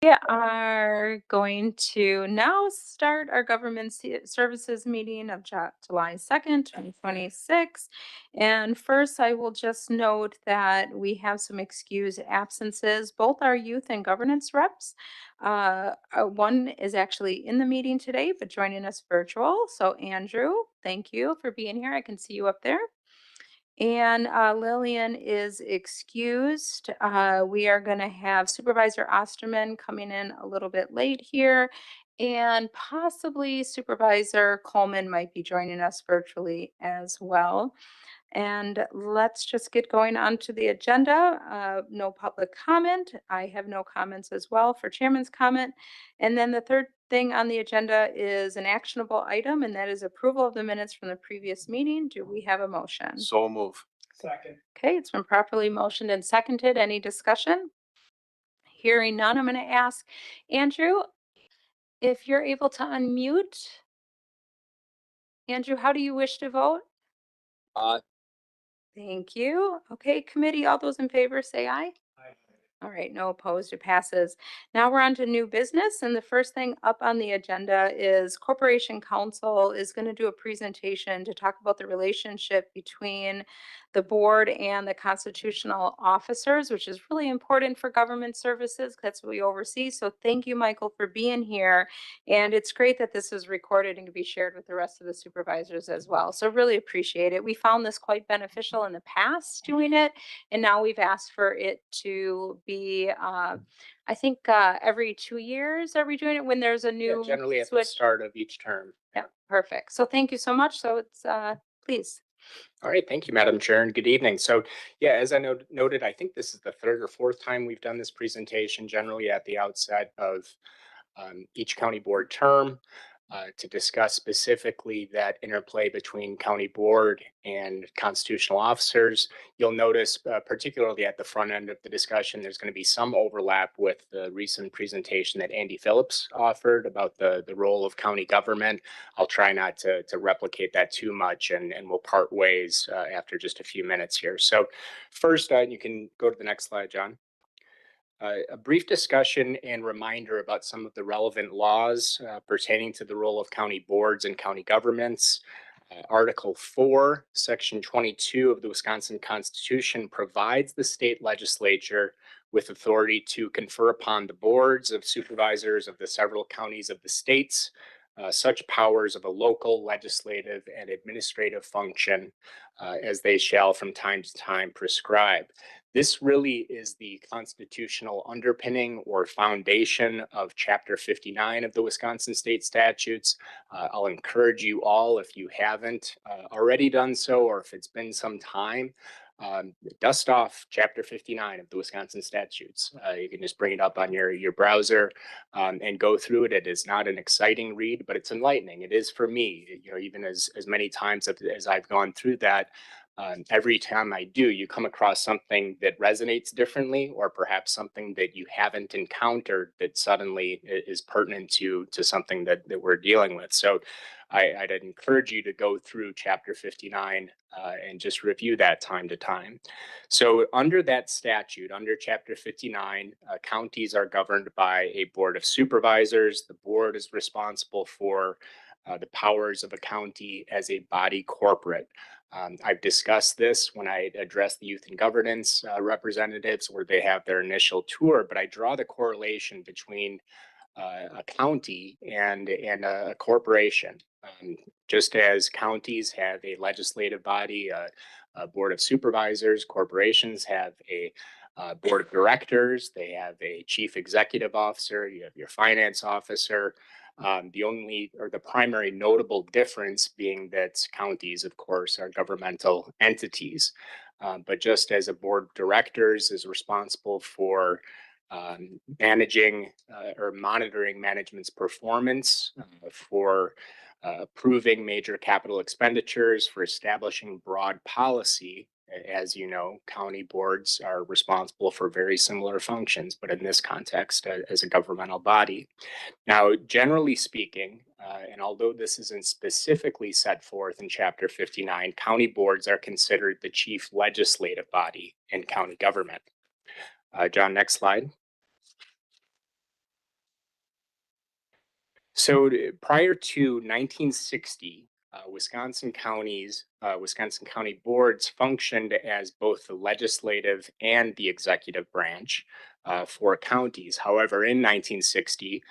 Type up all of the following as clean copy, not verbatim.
We are going to now start our government services meeting of July 2nd, 2026. And first, I will just note that we have some excused absences. Both our youth and governance reps. One is actually in the meeting today, but joining us virtual. So, Andrew, thank you for being here. I can see you up there. And Lillian is excused. We are going to have Supervisor Osterman coming in a little bit late here, and possibly Supervisor Coleman might be joining us virtually as well. And let's just get going on to the agenda. No public comment. I have no comments as well for chairman's comment. And then the third thing on the agenda is an actionable item, and that is approval of the minutes from the previous meeting. Do we have a motion? So move. Second. Okay, it's been properly motioned and seconded. Any discussion? Hearing none, I'm going to ask Andrew if you're able to unmute. Andrew, how do you wish to vote? Aye. Thank you. Okay, committee, all those in favor say aye. Aye. All right, no opposed, it passes. Now we're on to new business, and the first thing up on the agenda is Corporation Counsel is going to do a presentation to talk about the relationship between the board and the constitutional officers, which is really important for government services. That's what we oversee. So thank you, Michael, for being here. And it's great that this is recorded and can be shared with the rest of the supervisors as well. So really appreciate it. We found this quite beneficial in the past doing it, and now we've asked for it to be, I think, every 2 years. Are we doing it when there's a new Generally at the switch? start of each term. Yeah, perfect. So thank you so much. So it's, please. All right, thank you, Madam Chair, and good evening. So, yeah, as I noted, I think this is the third or fourth time we've done this presentation, generally at the outset of each county board term, to discuss specifically that interplay between county board and constitutional officers. You'll notice, particularly at the front end of the discussion, there's going to be some overlap with the recent presentation that Andy Phillips offered about the role of county government. I'll try not to replicate that too much, and we'll part ways after just a few minutes here. So first, you can go to the next slide, John. A brief discussion and reminder about some of the relevant laws pertaining to the role of county boards and county governments. Article 4, Section 22 of the Wisconsin Constitution provides the state legislature with authority to confer upon the boards of supervisors of the several counties of the states such powers of a local legislative and administrative function as they shall from time to time prescribe. This really is the constitutional underpinning or foundation of Chapter 59 of the Wisconsin State Statutes. I'll encourage you all, if you haven't already done so, or if it's been some time, dust off Chapter 59 of the Wisconsin Statutes. You can just bring it up on your browser and go through it. It is not an exciting read, but it's enlightening. It is for me. You know, even as many times as I've gone through that, every time I do, you come across something that resonates differently, or perhaps something that you haven't encountered that suddenly is pertinent to something that we're dealing with. So I'd encourage you to go through Chapter 59 and just review that time to time. So under that statute, under Chapter 59, counties are governed by a board of supervisors. The board is responsible for the powers of a county as a body corporate. I've discussed this when I address the youth and governance representatives where they have their initial tour, but I draw the correlation between a county and a corporation. Just as counties have a legislative body, a board of supervisors, corporations have a board of directors, they have a chief executive officer, you have your finance officer. The only or the primary notable difference being that counties, of course, are governmental entities. But just as a board of directors is responsible for managing or monitoring management's performance, for approving major capital expenditures, for establishing broad policy. As you know, county boards are responsible for very similar functions, but in this context, as a governmental body. Now, generally speaking, and although this isn't specifically set forth in Chapter 59, county boards are considered the chief legislative body in county government. John, next slide. Prior to 1960, Wisconsin County boards functioned as both the legislative and the executive branch for counties. However, in 1960,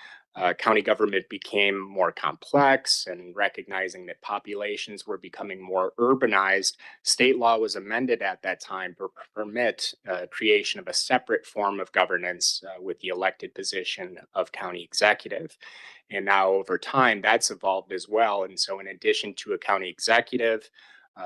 county government became more complex, and recognizing that populations were becoming more urbanized, state law was amended at that time to permit creation of a separate form of governance with the elected position of county executive. And now over time, that's evolved as well. And so in addition to a county executive,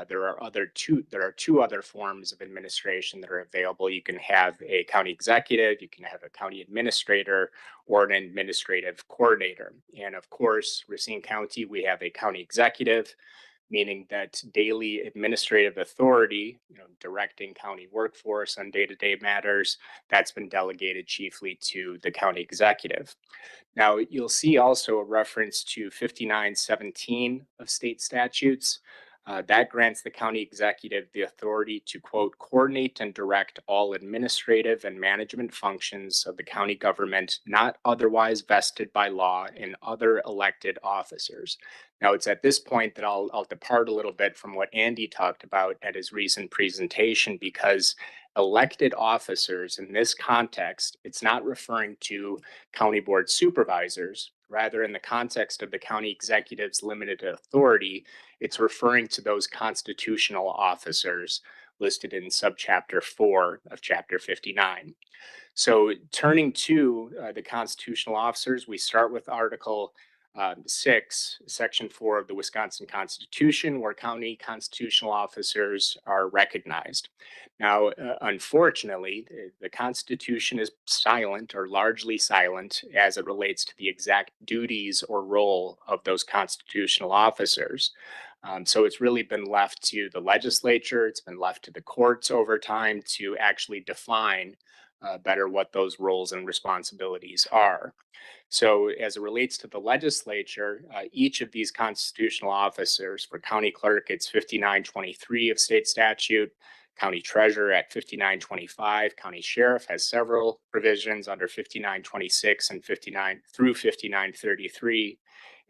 there are two other forms of administration that are available. You can have a county executive, you can have a county administrator, or an administrative coordinator. And of course, Racine County, we have a county executive, meaning that daily administrative authority, directing county workforce on day-to-day matters, that's been delegated chiefly to the county executive. Now, you'll see also a reference to 5917 of state statutes. That grants the county executive the authority to, quote, coordinate and direct all administrative and management functions of the county government not otherwise vested by law in other elected officers. Now, it's at this point that I'll depart a little bit from what Andy talked about at his recent presentation, because elected officers in this context, it's not referring to county board supervisors. Rather, in the context of the county executive's limited authority, it's referring to those constitutional officers listed in subchapter 4 of chapter 59. So, turning to the constitutional officers, we start with Article 6, Section 4 of the Wisconsin Constitution, where county constitutional officers are recognized. Now, unfortunately, the Constitution is silent or largely silent as it relates to the exact duties or role of those constitutional officers. So it's really been left to the legislature, it's been left to the courts over time to actually define better what those roles and responsibilities are. So, as it relates to the legislature, each of these constitutional officers, for county clerk, it's 5923 of state statute, county treasurer at 5925, county sheriff has several provisions under 5926 and 59 through 5933,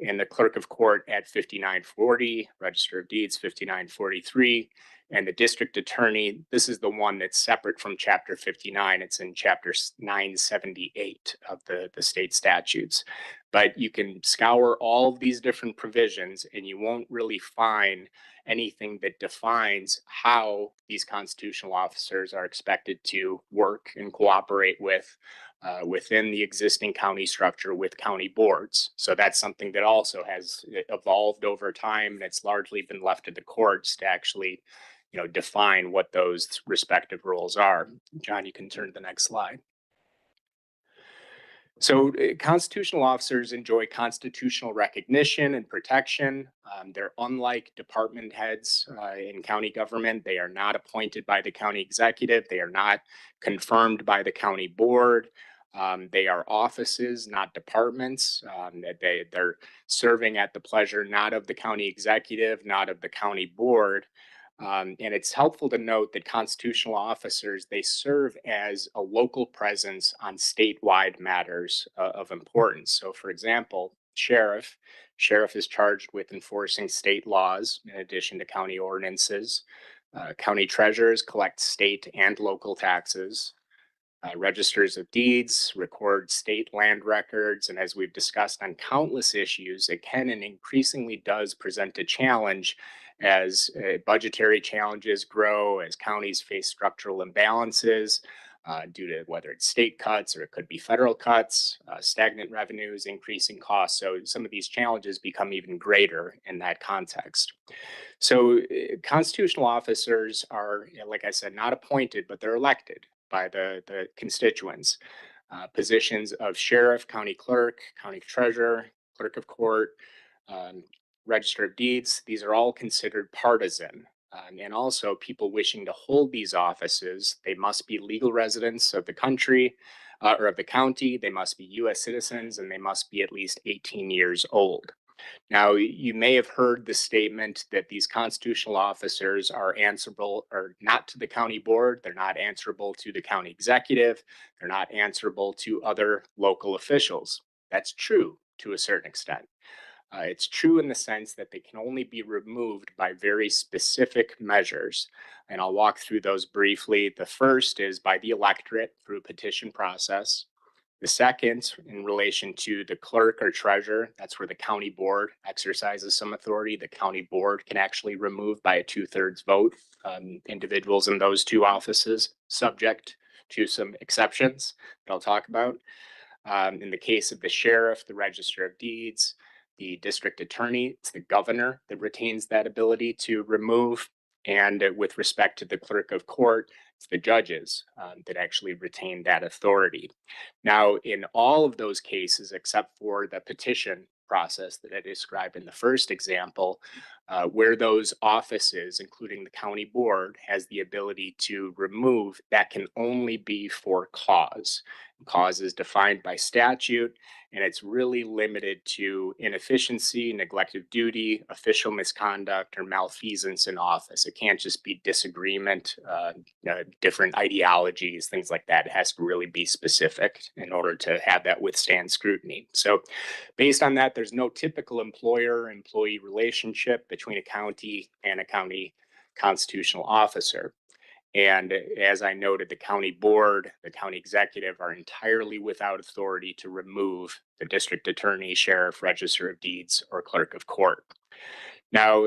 and the clerk of court at 5940, register of deeds 5943, and the district attorney, this is the one that's separate from chapter 59. It's in chapter 978 of the state statutes. But you can scour all of these different provisions and you won't really find anything that defines how these constitutional officers are expected to work and cooperate within the existing county structure with county boards. So that's something that also has evolved over time, and it's largely been left to the courts to actually define what those respective roles are. John, you can turn to the next slide. So, constitutional officers enjoy constitutional recognition and protection. They're unlike department heads in county government. They are not appointed by the county executive, they are not confirmed by the county board. They are offices, not departments. They're serving at the pleasure not of the county executive, not of the county board. And it's helpful to note that constitutional officers, they serve as a local presence on statewide matters of importance. So for example, sheriff is charged with enforcing state laws in addition to county ordinances. County treasurers collect state and local taxes. Registers of deeds record state land records, and as we've discussed on countless issues, it can and increasingly does present a challenge as budgetary challenges grow, as counties face structural imbalances due to whether it's state cuts or it could be federal cuts, stagnant revenues, increasing costs. So some of these challenges become even greater in that context. So, constitutional officers are, like I said, not appointed, but they're elected by the constituents. Positions of sheriff, county clerk, county treasurer, clerk of court, um, register of deeds, these are all considered partisan. And also, people wishing to hold these offices, they must be legal residents of the country or of the county, they must be US citizens, and they must be at least 18 years old. Now, you may have heard the statement that these constitutional officers are answerable or not to the county board, they're not answerable to the county executive, they're not answerable to other local officials. That's true. to a certain extent. It's true in the sense that they can only be removed by very specific measures. And I'll walk through those briefly. The first is by the electorate through a petition process. The second, in relation to the clerk or treasurer, that's where the county board exercises some authority. The county board can actually remove by a 2/3 vote individuals in those two offices, subject to some exceptions that I'll talk about. In the case of the sheriff, the register of deeds, the district attorney, it's the governor that retains that ability to remove. And with respect to the clerk of court, it's the judges that actually retain that authority. Now, in all of those cases, except for the petition process that I described in the first example, where those offices, including the county board, has the ability to remove, that can only be for cause. Cause is defined by statute, and it's really limited to inefficiency, neglect of duty, official misconduct, or malfeasance in office. It can't just be disagreement, different ideologies, things like that. It has to really be specific in order to have that withstand scrutiny. So, based on that, there's no typical employer employee relationship between a county and a county constitutional officer. And as I noted, the county board, the county executive are entirely without authority to remove the district attorney, sheriff, register of deeds, or clerk of court. Now,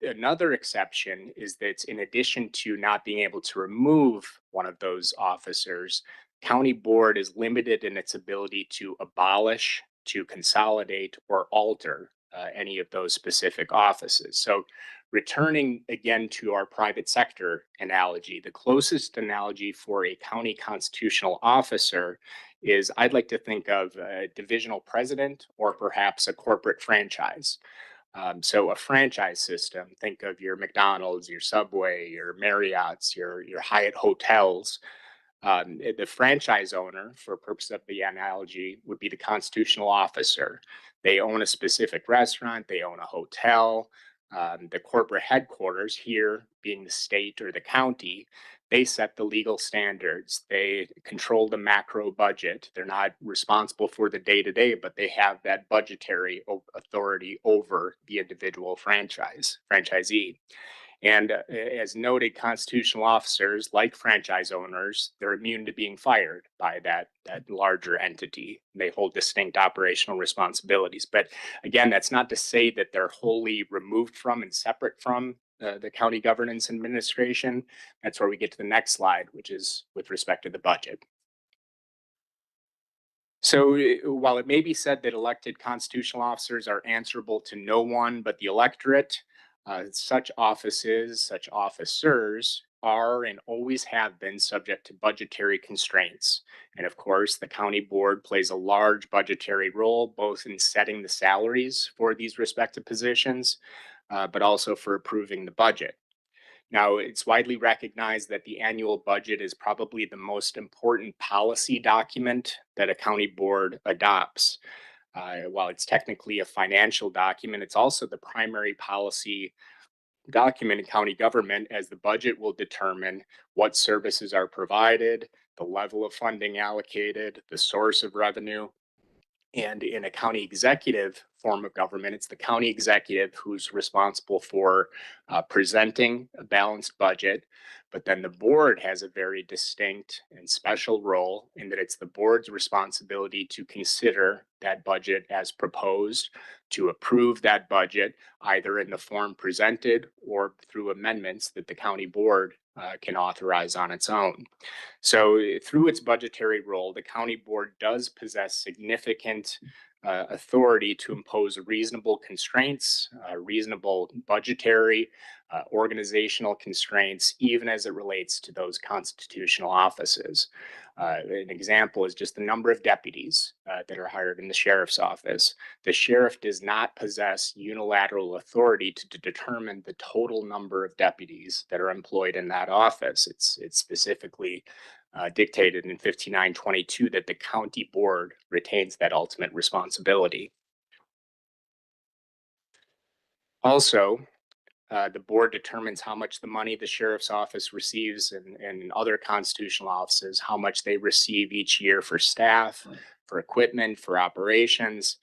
another exception is that in addition to not being able to remove one of those officers, county board is limited in its ability to abolish, to consolidate, or alter any of those specific offices. So, returning again to our private sector analogy, the closest analogy for a county constitutional officer is I'd like to think of a divisional president or perhaps a corporate franchise. So a franchise system, think of your McDonald's, your Subway, your Marriott's, your Hyatt hotels. The franchise owner, for purpose of the analogy, would be the constitutional officer. They own a specific restaurant, they own a hotel. The corporate headquarters, here being the state or the county, they set the legal standards. They control the macro budget. They're not responsible for the day to day, but they have that budgetary authority over the individual franchisee. And as noted, constitutional officers, like franchise owners, they're immune to being fired by that larger entity. They hold distinct operational responsibilities. But again, that's not to say that they're wholly removed from and separate from the county governance administration. That's where we get to the next slide, which is with respect to the budget. So while it may be said that elected constitutional officers are answerable to no one but the electorate, such offices, such officers are and always have been subject to budgetary constraints. And of course, the county board plays a large budgetary role both in setting the salaries for these respective positions, but also for approving the budget. Now, it's widely recognized that the annual budget is probably the most important policy document that a county board adopts. While it's technically a financial document, it's also the primary policy document in county government, as the budget will determine what services are provided, the level of funding allocated, the source of revenue. And in a county executive form of government, it's the county executive who's responsible for presenting a balanced budget. But then the board has a very distinct and special role in that it's the board's responsibility to consider that budget as proposed, to approve that budget either in the form presented or through amendments that the county board can authorize on its own. So, through its budgetary role, the county board does possess significant authority to impose reasonable constraints, reasonable budgetary, organizational constraints, even as it relates to those constitutional offices. An example is just the number of deputies that are hired in the sheriff's office. The sheriff does not possess unilateral authority to determine the total number of deputies that are employed in that office. It's specifically dictated in 5922 that the county board retains that ultimate responsibility. Also, The board determines how much the money the sheriff's office receives and other constitutional offices, how much they receive each year for staff, for equipment, for operations.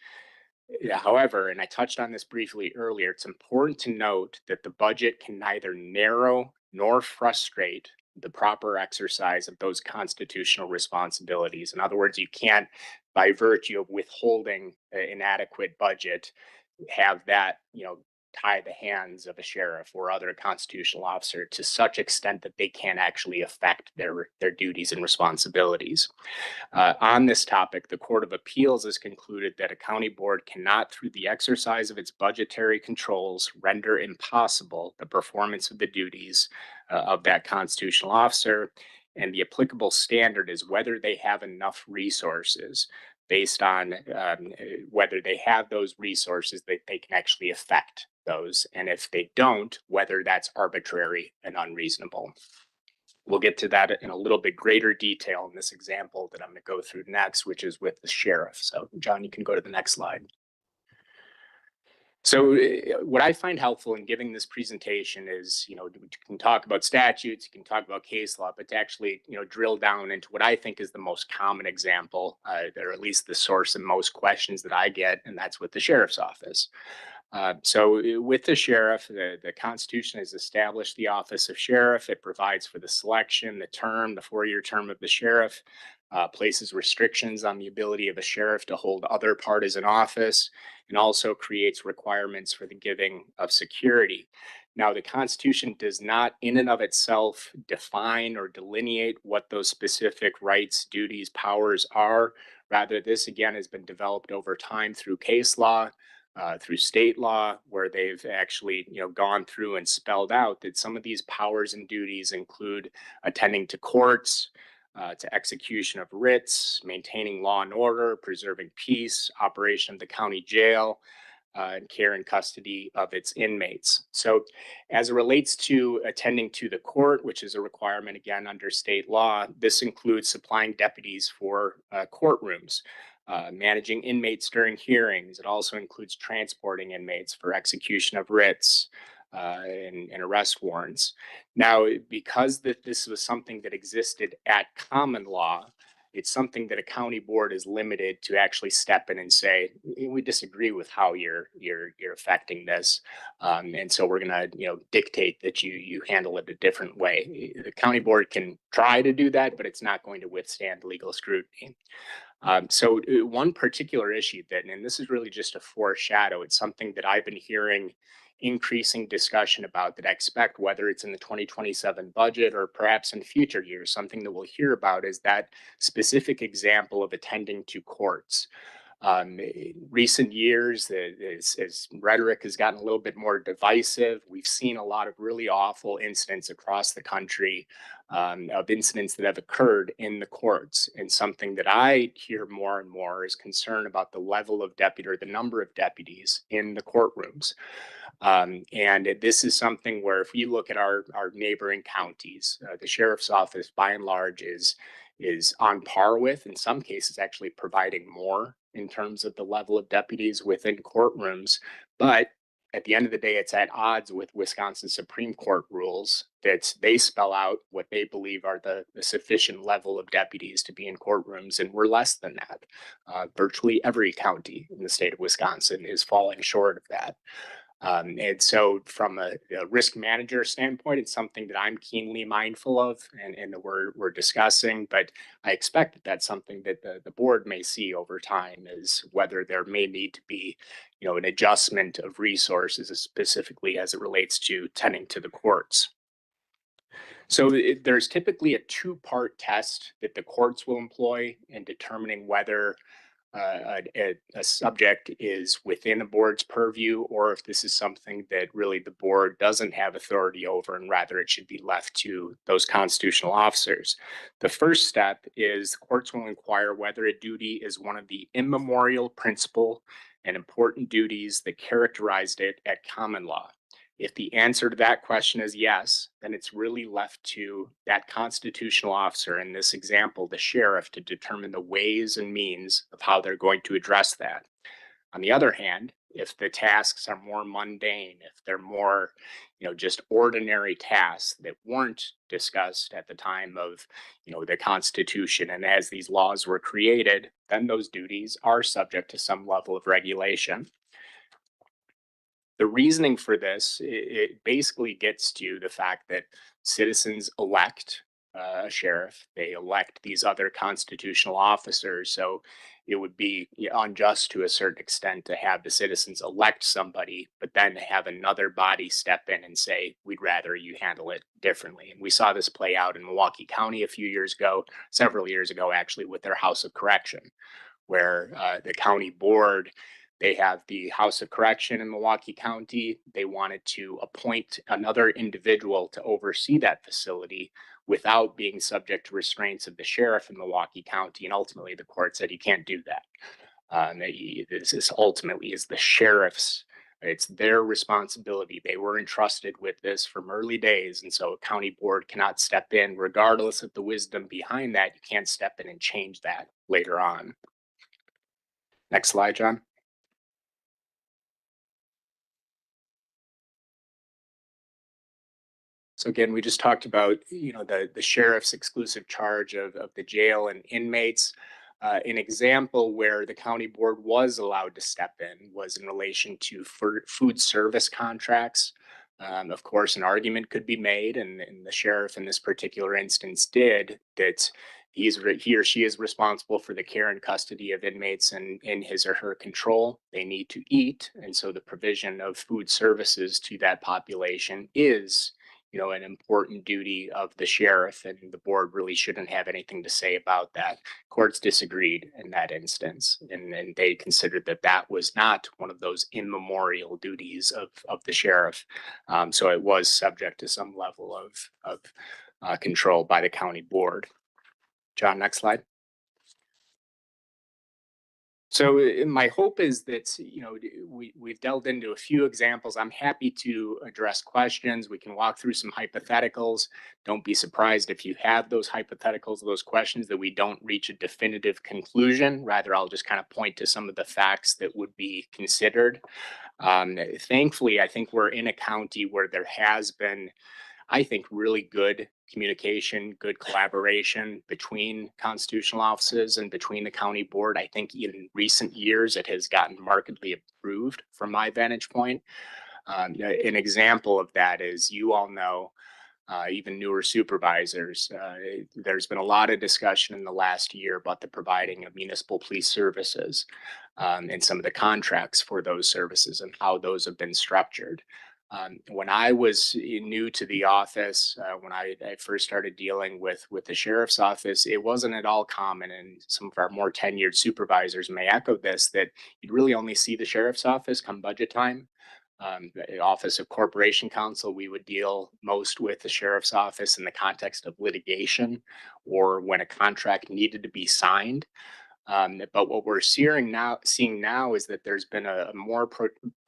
Yeah, however, and I touched on this briefly earlier, it's important to note that the budget can neither narrow nor frustrate the proper exercise of those constitutional responsibilities. In other words, you can't, by virtue of withholding an adequate budget, have that, tie the hands of a sheriff or other constitutional officer to such extent that they can't actually affect their duties and responsibilities. On this topic, the Court of Appeals has concluded that a county board cannot, through the exercise of its budgetary controls, render impossible the performance of the duties of that constitutional officer. And the applicable standard is whether they have enough resources based on whether they have those resources that they can actually affect those. And if they don't, whether that's arbitrary and unreasonable. We'll get to that in a little bit greater detail in this example that I'm going to go through next, which is with the sheriff. So, John, you can go to the next slide. So, what I find helpful in giving this presentation is, you can talk about statutes, you can talk about case law, but to actually, drill down into what I think is the most common example, or at least the source of most questions that I get, and that's with the sheriff's office. With the sheriff, the Constitution has established the office of sheriff. It provides for the selection, the term, the 4-year term of the sheriff, places restrictions on the ability of a sheriff to hold other partisan office, and also creates requirements for the giving of security. Now, the Constitution does not, in and of itself, define or delineate what those specific rights, duties, powers are. Rather, this again has been developed over time through case law, through state law, where they've actually gone through and spelled out that some of these powers and duties include attending to courts, to execution of writs, maintaining law and order, preserving peace, operation of the county jail, and care and custody of its inmates. So, as it relates to attending to the court, which is a requirement again under state law, this includes supplying deputies for courtrooms, managing inmates during hearings. It also includes transporting inmates for execution of writs and arrest warrants. Now, because this was something that existed at common law, it's something that a county board is limited to actually step in and say, we disagree with how you're affecting this, and so we're going to dictate that you handle it a different way. The county board can try to do that, but it's not going to withstand legal scrutiny. One particular issue that, and this is really just a foreshadow, it's something that I've been hearing increasing discussion about that I expect, whether it's in the 2027 budget or perhaps in future years, something that we'll hear about is that specific example of attending to courts. In recent years, as rhetoric has gotten a little bit more divisive, we've seen a lot of really awful incidents across the country, of incidents that have occurred in the courts. And something that I hear more and more is concern about the level of deputy or the number of deputies in the courtrooms. And this is something where, if we look at our neighboring counties, the sheriff's office, by and large, is on par with, in some cases, actually providing more in terms of the level of deputies within courtrooms. But at the end of the day, it's at odds with Wisconsin Supreme Court rules that they spell out what they believe are the sufficient level of deputies to be in courtrooms, and we're less than that. Virtually every county in the state of Wisconsin is falling short of that. And so, from a risk manager standpoint, it's something that I'm keenly mindful of and that we're discussing. But I expect that that's something that the board may see over time, is whether there may need to be, an adjustment of resources, specifically as it relates to tending to the courts. So there's typically a two-part test that the courts will employ in determining whether a subject is within a board's purview, or if this is something that really the board doesn't have authority over, and rather it should be left to those constitutional officers. The first step is the courts will inquire whether a duty is one of the immemorial principle and important duties that characterized it at common law. If the answer to that question is yes, then it's really left to that constitutional officer, in this example, the sheriff, to determine the ways and means of how they're going to address that. On the other hand, if the tasks are more mundane, if they're more, just ordinary tasks that weren't discussed at the time of, the Constitution and as these laws were created, then those duties are subject to some level of regulation. The reasoning for this, it basically gets to the fact that citizens elect a sheriff, they elect these other constitutional officers. So it would be unjust to a certain extent to have the citizens elect somebody, but then have another body step in and say, we'd rather you handle it differently. And we saw this play out in Milwaukee County a few years ago, several years ago, actually, with their House of Correction, where the county board, they have the House of Correction in Milwaukee County. They wanted to appoint another individual to oversee that facility without being subject to restraints of the sheriff in Milwaukee County. And ultimately, the court said you can't do that. This is ultimately is the sheriff's. It's their responsibility. They were entrusted with this from early days, and so a county board cannot step in, regardless of the wisdom behind that. You can't step in and change that later on. Next slide, John. So again, we just talked about the sheriff's exclusive charge of the jail and inmates. An example where the county board was allowed to step in was in relation to food service contracts. Of course, an argument could be made, and the sheriff in this particular instance did, that he or she is responsible for the care and custody of inmates and in his or her control. They need to eat, and so the provision of food services to that population is an important duty of the sheriff, and the board really shouldn't have anything to say about that. Courts disagreed in that instance, and they considered that that was not one of those immemorial duties of the sheriff. So it was subject to some level of control by the county board. John, next slide. So my hope is that we've delved into a few examples. I'm happy to address questions. We can walk through some hypotheticals. Don't be surprised if you have those hypotheticals, those questions, that we don't reach a definitive conclusion. Rather, I'll just kind of point to some of the facts that would be considered. Thankfully, I think we're in a county where there has been, I think, really good communication, good collaboration between constitutional offices and between the county board. I think in recent years it has gotten markedly improved from my vantage point. An example of that is, you all know, even newer supervisors. There's been a lot of discussion in the last year about the providing of municipal police services, and some of the contracts for those services and how those have been structured. When I was new to the office, when I first started dealing with the sheriff's office, it wasn't at all common, and some of our more tenured supervisors may echo this, that you'd really only see the sheriff's office come budget time. The Office of Corporation Counsel, we would deal most with the sheriff's office in the context of litigation or when a contract needed to be signed. But what we're seeing now is that there's been a more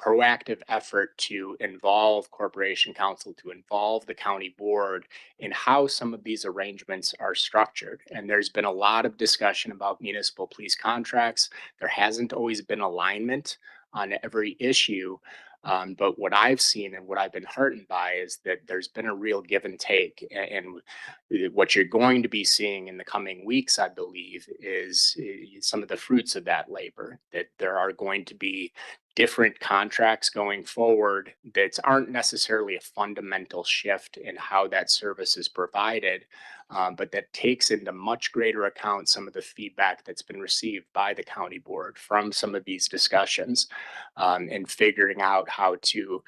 proactive effort to involve Corporation Counsel, to involve the county board in how some of these arrangements are structured. And there's been a lot of discussion about municipal police contracts. There hasn't always been alignment on every issue. But what I've seen and what I've been heartened by is that there's been a real give and take. And what you're going to be seeing in the coming weeks, I believe, is some of the fruits of that labor. That there are going to be different contracts going forward that aren't necessarily a fundamental shift in how that service is provided, but that takes into much greater account some of the feedback that's been received by the county board from some of these discussions, and figuring out how to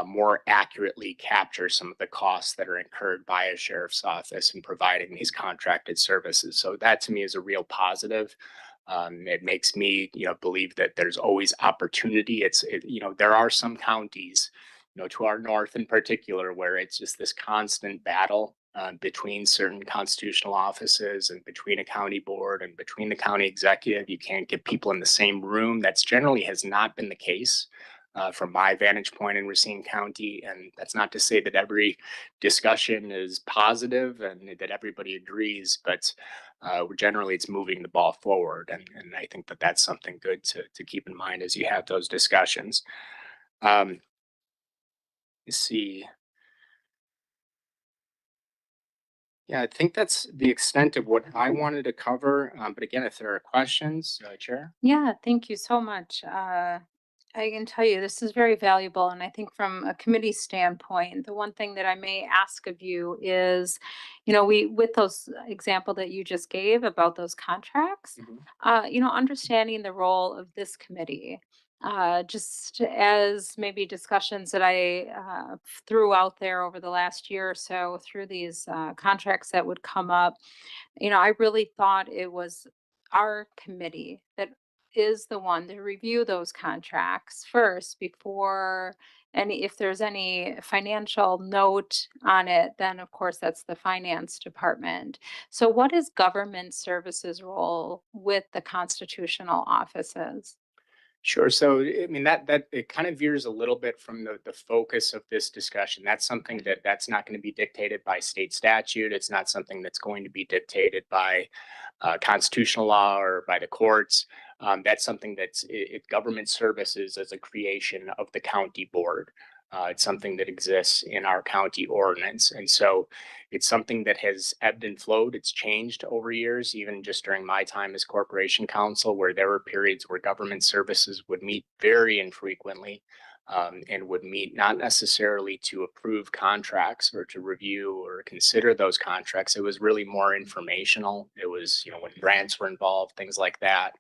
more accurately capture some of the costs that are incurred by a sheriff's office in providing these contracted services. So that to me is a real positive. It makes me, believe that there's always opportunity. There are some counties, to our north in particular, where it's just this constant battle between certain constitutional offices and between a county board and between the county executive. You can't get people in the same room. That's generally has not been the case. From my vantage point in Racine County. And that's not to say that every discussion is positive and that everybody agrees, but generally it's moving the ball forward, and I think that that's something good to keep in mind as you have those discussions. Um, let's see. Yeah, I think that's the extent of what I wanted to cover. But again, if there are questions, Chair. Yeah, thank you so much. I can tell you this is very valuable. And I think from a committee standpoint, the one thing that I may ask of you is, with those example that you just gave about those contracts, Mhm. understanding the role of this committee, just as maybe discussions that I threw out there over the last year or so through these contracts that would come up. I really thought it was our committee that is the one to review those contracts first before any if there's any financial note on it, then of course that's the finance department. So what is government services role with the constitutional offices? Sure. So, I mean, that it kind of veers a little bit from the focus of this discussion. That's something that's not going to be dictated by state statute. It's not something that's going to be dictated by constitutional law or by the courts. That's something government services as a creation of the county board. It's something that exists in our county ordinance. And so it's something that has ebbed and flowed. It's changed over years, even just during my time as corporation counsel, where there were periods where government services would meet very infrequently, and would meet not necessarily to approve contracts or to review or consider those contracts. It was really more informational. It was, when grants were involved, things like that.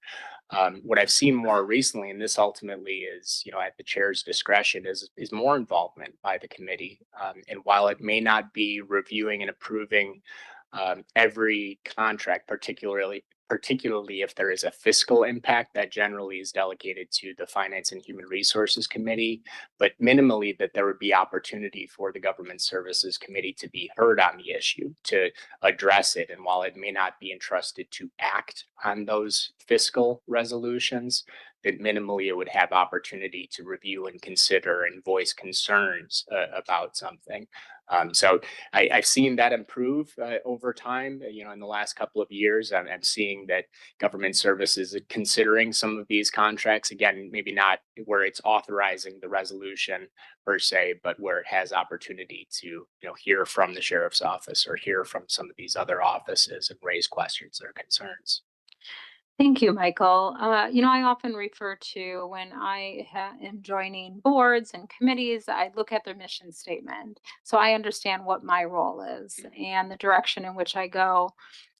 What I've seen more recently, and this ultimately is, at the chair's discretion, is more involvement by the committee. And while it may not be reviewing and approving every contract, particularly if there is a fiscal impact, that generally is delegated to the Finance and Human Resources Committee, but minimally that there would be opportunity for the Government Services Committee to be heard on the issue, to address it. And while it may not be entrusted to act on those fiscal resolutions, that minimally it would have opportunity to review and consider and voice concerns about something. So I've seen that improve over time. In the last couple of years, I'm seeing that government services are considering some of these contracts. Again, maybe not where it's authorizing the resolution per se, but where it has opportunity to hear from the sheriff's office or hear from some of these other offices and raise questions or concerns. Thank you, Michael. I often refer to when am joining boards and committees, I look at their mission statement. So I understand what my role is and the direction in which I go.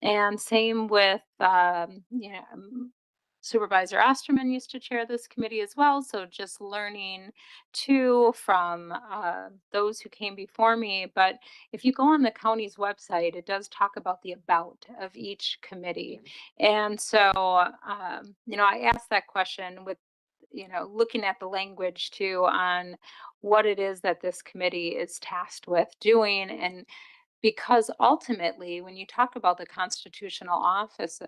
And same with, Supervisor Osterman used to chair this committee as well. So just learning too from those who came before me. But if you go on the county's website, it does talk about the about of each committee. And so, I asked that question with, looking at the language too on what it is that this committee is tasked with doing. And because ultimately, when you talk about the constitutional offices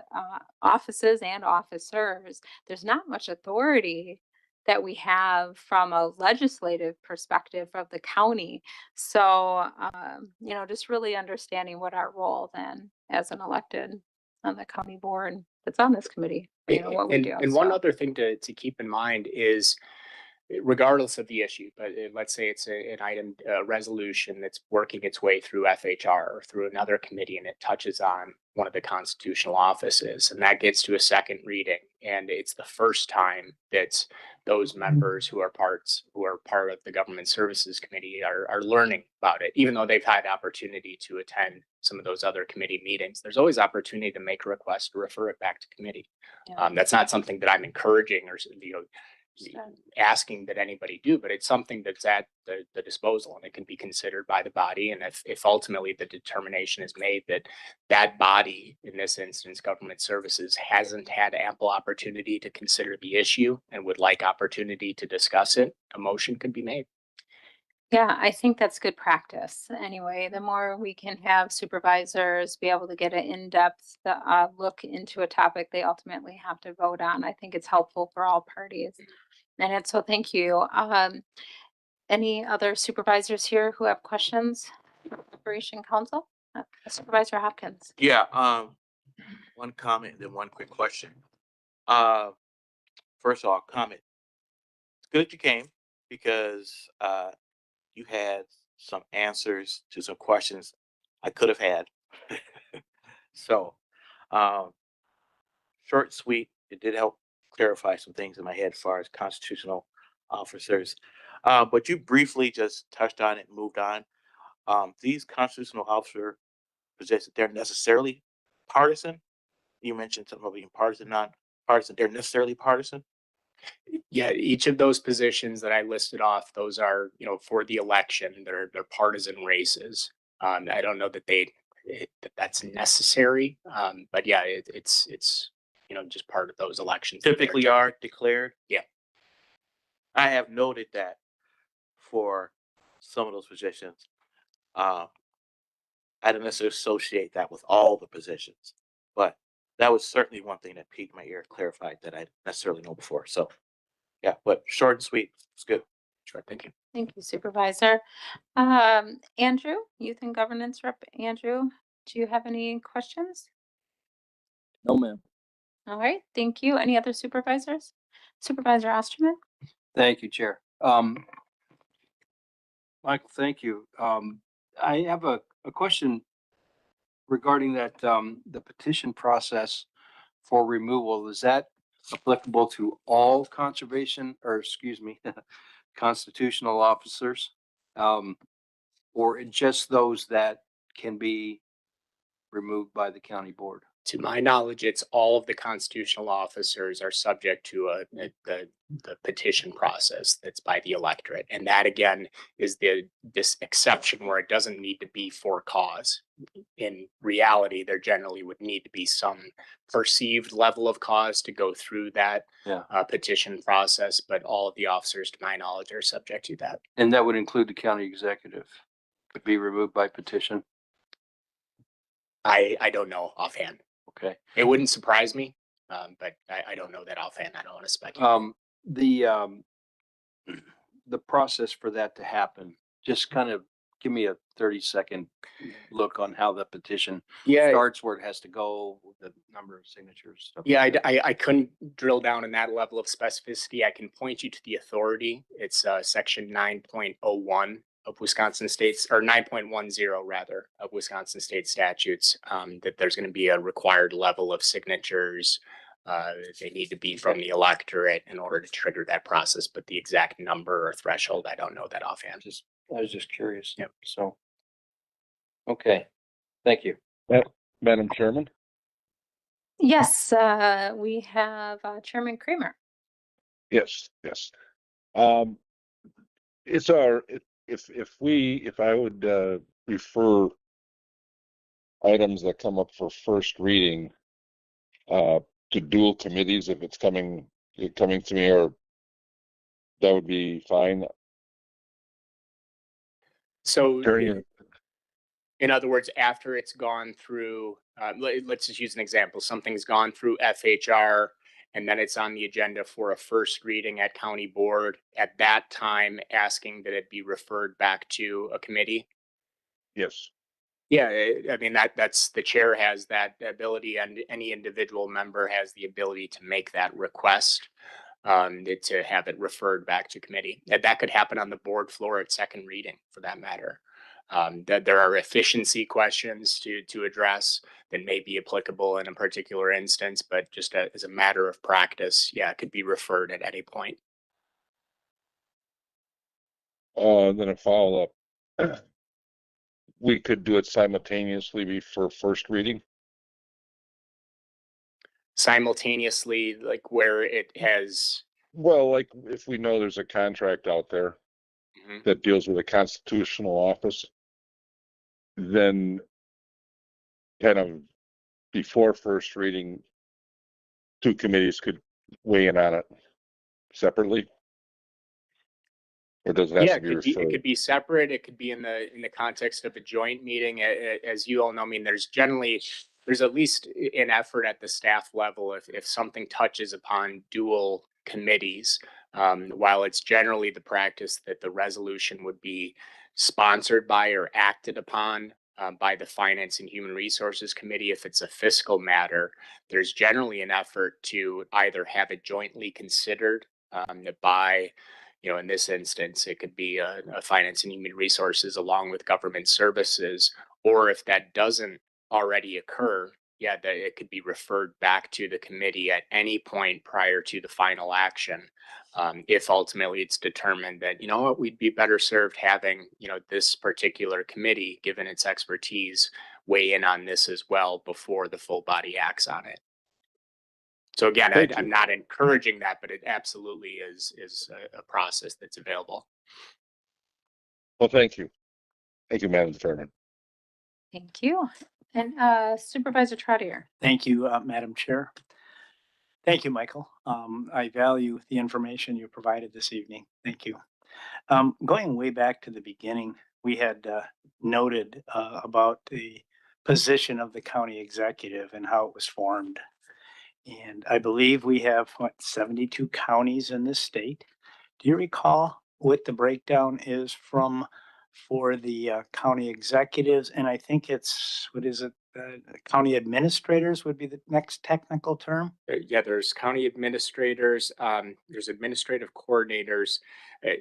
and officers, there's not much authority that we have from a legislative perspective of the county. So, just really understanding what our role then as an elected on the county board that's on this committee, what we do. And one So, other thing to keep in mind is, regardless of the issue, but let's say it's an item, resolution that's working its way through FHR or through another committee and it touches on one of the constitutional offices and that gets to a second reading. And it's the first time that those members who are part of the Government Services Committee are learning about it, even though they've had opportunity to attend some of those other committee meetings. There's always opportunity to make a request to refer it back to committee. yeah. That's not something that I'm encouraging or So, asking that anybody do, but it's something that's at the disposal and it can be considered by the body. And if ultimately the determination is made that that body, in this instance, government services, hasn't had ample opportunity to consider the issue and would like opportunity to discuss it, a motion could be made. yeah, I think that's good practice. Anyway, the more we can have supervisors be able to get an in-depth look into a topic they ultimately have to vote on, I think it's helpful for all parties. And it's so thank you. Any other supervisors here who have questions for Operation Council? Supervisor Hopkins. Yeah, One comment and then one quick question. Uh, First of all, comment. It's good you came because you had some answers to some questions I could have had. So, um, short, sweet. It did help clarify some things in my head as far as constitutional officers. But you briefly just touched on it and moved on. These constitutional officer positions, they're necessarily partisan. You mentioned something about being partisan, not partisan. They're necessarily partisan. Yeah, each of those positions that I listed off, those are, for the election. They're partisan races. I don't know that that's necessary, but yeah, it's just part of those elections. Typically are declared. Yeah. I have noted that for some of those positions. Uh, I didn't necessarily associate that with all the positions, but that was certainly one thing that piqued my ear, clarified that I didn't necessarily know before. So yeah, but short and sweet. It's good. Sure. Thank you. Thank you, Supervisor. Andrew, Youth and Governance Rep. Andrew, do you have any questions? No, ma'am. All right, thank you. Any other supervisors? Supervisor Osterman? Thank you, Chair. Michael, thank you. I have a question regarding that, the petition process for removal. Is that applicable to all conservation, or excuse me, constitutional officers? Or just those that can be removed by the county board? To my knowledge, it's all of the constitutional officers are subject to the petition process that's by the electorate. And that again is this exception where it doesn't need to be for cause. In reality, there generally would need to be some perceived level of cause to go through that petition process, but all of the officers, to my knowledge, are subject to that. And that would include the county executive, could be removed by petition? I don't know offhand. Okay. It wouldn't surprise me, but I don't know that offhand. I don't want to speculate. The process for that to happen, just kind of give me a 30-second look on how the petition starts, where it has to go, the number of signatures, stuff. Yeah, like that. I couldn't drill down in that level of specificity. I can point you to the authority. It's section 9.01 of Wisconsin State's, or 9.10 rather, of Wisconsin State statutes, that there's going to be a required level of signatures. They need to be from the electorate in order to trigger that process, but the exact number or threshold, I don't know that offhand. I was just curious. Yep. So, okay, thank you. Madam Chairman? Yes, we have Chairman Kramer. Yes, yes. It's if I would refer items that come up for first reading to dual committees, if it's coming to me, or that would be fine. So During in other words, after it's gone through, let's just use an example. Something's gone through FHR and then it's on the agenda for a first reading at county board. At that time, asking that it be referred back to a committee. Yes. Yeah, I mean, that's the chair has that ability, and any individual member has the ability to make that request, to have it referred back to committee. That could happen on the board floor at second reading, for that matter. That there are efficiency questions to address that may be applicable in a particular instance, but just as a matter of practice, yeah, it could be referred at any point. Then a follow-up. We could do it simultaneously for first reading. Simultaneously, like where it has. Well, like if we know there's a contract out there that deals with a constitutional office, then kind of before first reading, two committees could weigh in on it separately. Or does it have to be referred? It could be separate. It could be in the context of a joint meeting. As you all know, I mean, there's at least an effort at the staff level if something touches upon dual committees. While it's generally the practice that the resolution would be sponsored by or acted upon by the Finance and Human Resources Committee. If it's a fiscal matter, there's generally an effort to either have it jointly considered by, in this instance, it could be a Finance and Human Resources along with Government Services, or if that doesn't already occur, yeah, that it could be referred back to the committee at any point prior to the final action. If ultimately it's determined that, what, we'd be better served having, this particular committee, given its expertise, weigh in on this as well before the full body acts on it. So again, Thank I'm you. not encouraging that, but it absolutely is a process that's available. Well, thank you. Thank you, Madam Chairman. Thank you. And Supervisor Trotter. Thank you, Madam Chair. Thank you, Michael. I value the information you provided this evening. Thank you. Going way back to the beginning, we had noted about the position of the county executive and how it was formed. And I believe we have, 72 counties in this state. Do you recall what the breakdown is for the county executives? And I think it's, what is it? County administrators would be the next technical term. Yeah, there's county administrators, there's administrative coordinators.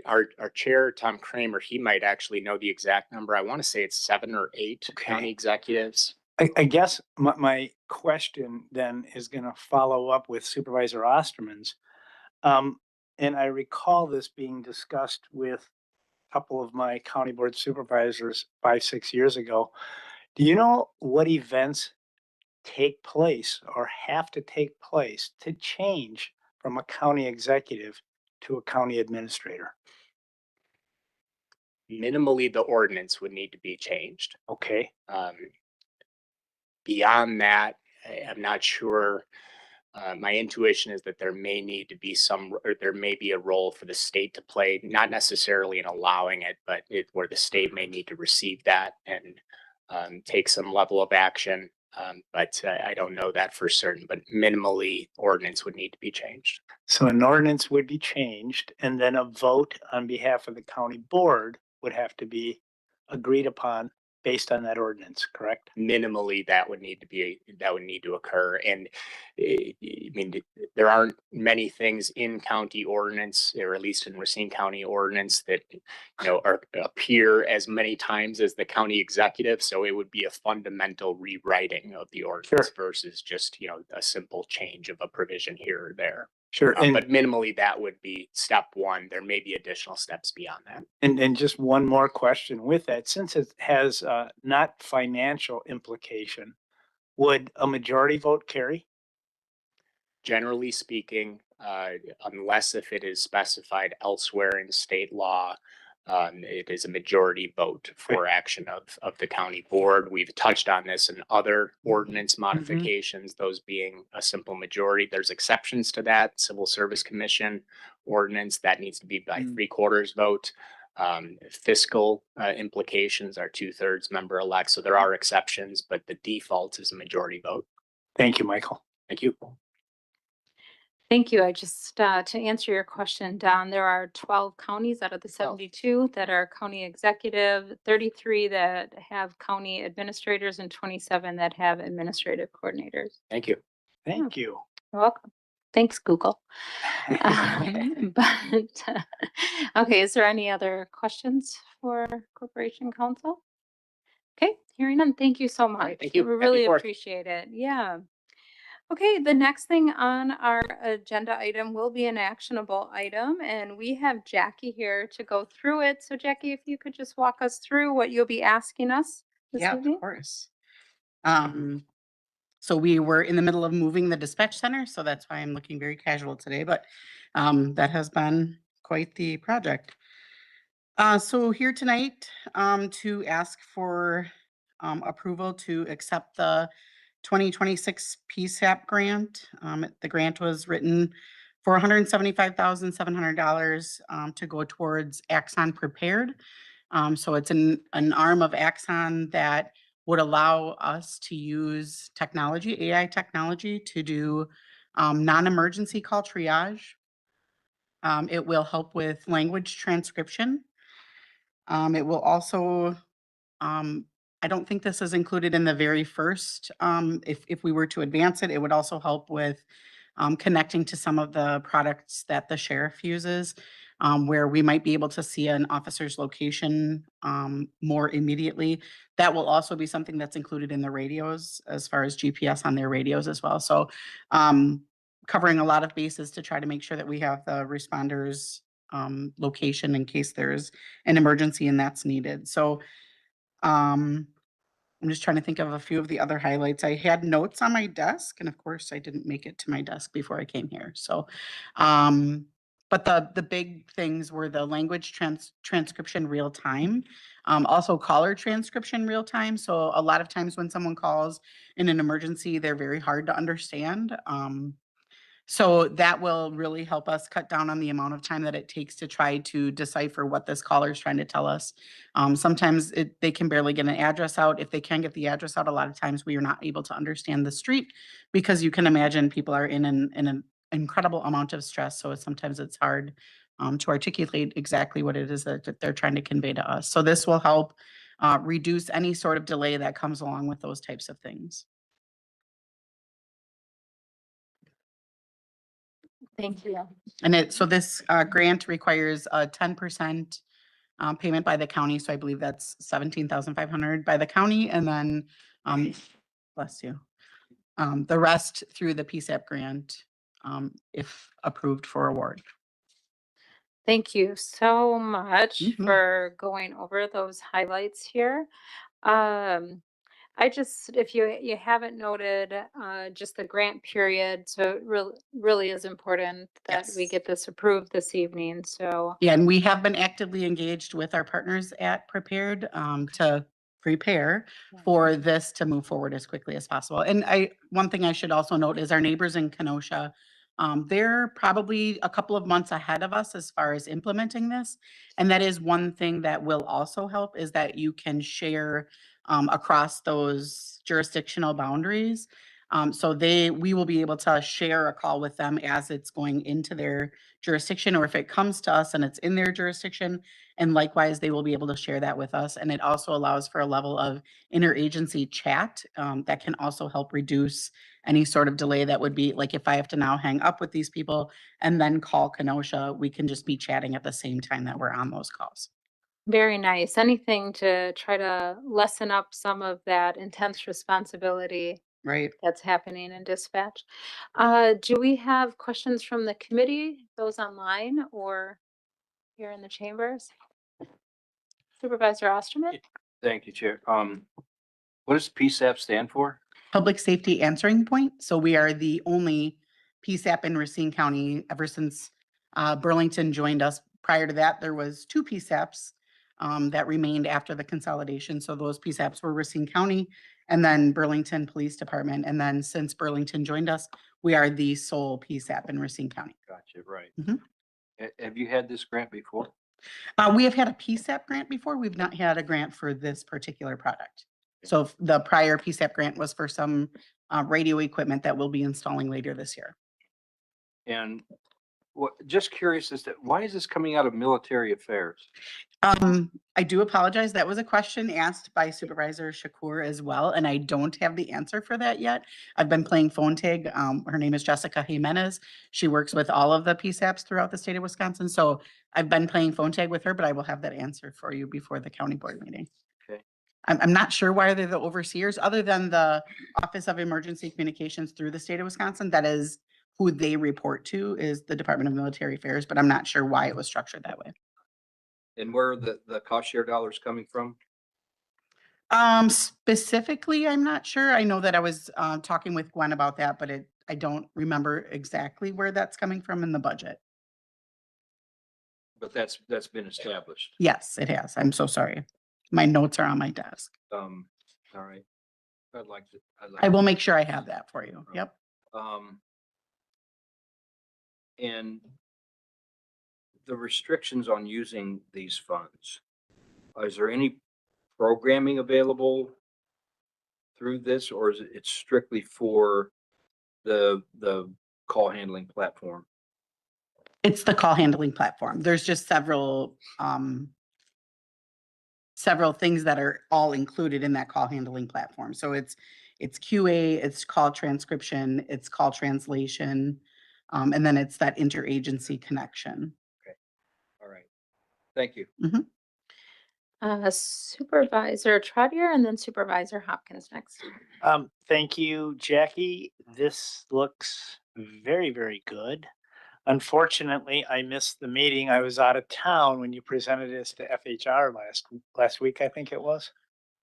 Our chair, Tom Kramer, he might actually know the exact number. I want to say it's 7 or 8 county Okay. executives. I guess my question then is going to follow up with Supervisor Osterman's. And I recall this being discussed with a couple of my county board supervisors 5, 6 years ago. Do you know what events take place or have to take place to change from a county executive to a county administrator? Minimally, the ordinance would need to be changed. Okay. Beyond that, I'm not sure. My intuition is that there may need to be or there may be a role for the state to play, not necessarily in allowing it, but where the state may need to receive that and take some level of action. But I don't know that for certain, but minimally ordinance would need to be changed. So an ordinance would be changed and then a vote on behalf of the county board would have to be agreed upon based on that ordinance, correct? Minimally, that would need to occur. And I mean, there aren't many things in county ordinance, or at least in Racine County ordinance, that appear as many times as the county executive. So it would be a fundamental rewriting of the ordinance versus just a simple change of a provision here or there. Sure. But minimally, that would be step one. There may be additional steps beyond that. And just one more question with that, since it has not financial implication, would a majority vote carry? Generally speaking, unless if it is specified elsewhere in state law, it is a majority vote for action of the county board. We've touched on this in other ordinance modifications, those being a simple majority. There's exceptions to that. Civil Service Commission ordinance, that needs to be by 3/4 vote. Fiscal implications are 2/3 member elect. So there are exceptions, but the default is a majority vote. Thank you, Michael. Thank you. Thank you. I just, to answer your question, Don, there are 12 counties out of the 72 that are county executive, 33 that have county administrators, and 27 that have administrative coordinators. Thank you. Thank you. You're welcome. Thanks, Google. Okay, is there any other questions for Corporation Counsel? Okay, hearing none. Thank you so much. Thank you. We Happy really 4th. appreciate it. Yeah. Okay, the next thing on our agenda item will be an actionable item, and we have Jackie here to go through it. So Jackie, if you could just walk us through what you'll be asking us this Yeah, evening. of course. So we were in the middle of moving the dispatch center, so that's why I'm looking very casual today, but that has been quite the project. So here tonight to ask for approval to accept the 2026 PSAP grant. The grant was written for $175,700 to go towards Axon Prepared. So it's an arm of Axon that would allow us to use technology, AI technology, to do non-emergency call triage. It will help with language transcription. It will also I don't think this is included in the very first. If we were to advance it, it would also help with connecting to some of the products that the sheriff uses, where we might be able to see an officer's location more immediately. That will also be something that's included in the radios as far as GPS on their radios as well. So covering a lot of bases to try to make sure that we have the responders location in case there's an emergency and that's needed. So I'm just trying to think of a few of the other highlights. I had notes on my desk, and of course, I didn't make it to my desk before I came here. So, but the big things were the language transcription real time, also caller transcription real time. So a lot of times when someone calls in an emergency, they're very hard to understand. So that will really help us cut down on the amount of time that it takes to try to decipher what this caller is trying to tell us. Sometimes they can barely get an address out. If they can get the address out, a lot of times we are not able to understand the street because you can imagine people are in an incredible amount of stress. So sometimes it's hard to articulate exactly what it is that they're trying to convey to us. So this will help reduce any sort of delay that comes along with those types of things. Thank you. And so this grant requires a 10% payment by the county. So I believe that's 17,500 by the county, and then, bless you, the rest through the PSAP grant, if approved for award. Thank you so much Mhm. for going over those highlights here. Um, I just, if you haven't noted, just the grant period, so it really is important that we Yes. get this approved this evening. So Yeah, and we have been actively engaged with our partners at Prepared to prepare for this to move forward as quickly as possible. And one thing I should also note is our neighbors in Kenosha, they're probably a couple of months ahead of us as far as implementing this. And that is one thing that will also help is that you can share across those jurisdictional boundaries. So we will be able to share a call with them as it's going into their jurisdiction, or if it comes to us and it's in their jurisdiction, and likewise, they will be able to share that with us. And it also allows for a level of interagency chat that can also help reduce any sort of delay that would be like if I have to now hang up with these people and then call Kenosha, we can just be chatting at the same time that we're on those calls. very nice. Anything to try to lessen up some of that intense responsibility Right. that's happening in dispatch. Do we have questions from the committee, those online or here in the chambers? Supervisor Osterman? Thank you, Chair. What does PSAP stand for? Public Safety Answering Point. So we are the only PSAP in Racine County ever since Burlington joined us. Prior to that, there was two PSAPs that remained after the consolidation. So those PSAPs were Racine County and then Burlington Police Department. And then since Burlington joined us, we are the sole PSAP in Racine County. Gotcha, right. Mhm. Have you had this grant before? We have had a PSAP grant before. We've not had a grant for this particular product. So the prior PSAP grant was for some radio equipment that we'll be installing later this year. And just curious as to why is this coming out of military affairs? I do apologize. That was a question asked by Supervisor Shakur as well, and I don't have the answer for that yet. I've been playing phone tag. Her name is Jessica Jimenez. She works with all of the PSAPs throughout the state of Wisconsin. So I've been playing phone tag with her, but I will have that answer for you before the county board meeting. Okay. I'm not sure why they're the overseers, other than the Office of Emergency Communications through the state of Wisconsin. That is who they report to, is the Department of Military Affairs, but I'm not sure why it was structured that way. And where are the cost share dollars coming from? Specifically, I'm not sure. I know that I was talking with Gwen about that, but I don't remember exactly where that's coming from in the budget. But that's been established. Yes, it has. I'm so sorry. My notes are on my desk. All right. I'd like to. I will make sure I have that for you. Yep. And the restrictions on using these funds, is there any programming available through this, or is it strictly for the call handling platform? It's the call handling platform. There's just several several things that are all included in that call handling platform. So it's QA, it's call transcription, it's call translation, and then it's that interagency connection. All right. Thank you. Mhm. Supervisor Trotter and then Supervisor Hopkins next. Thank you, Jackie. This looks very, very good. Unfortunately, I missed the meeting. I was out of town when you presented this to FHR last week, I think it was.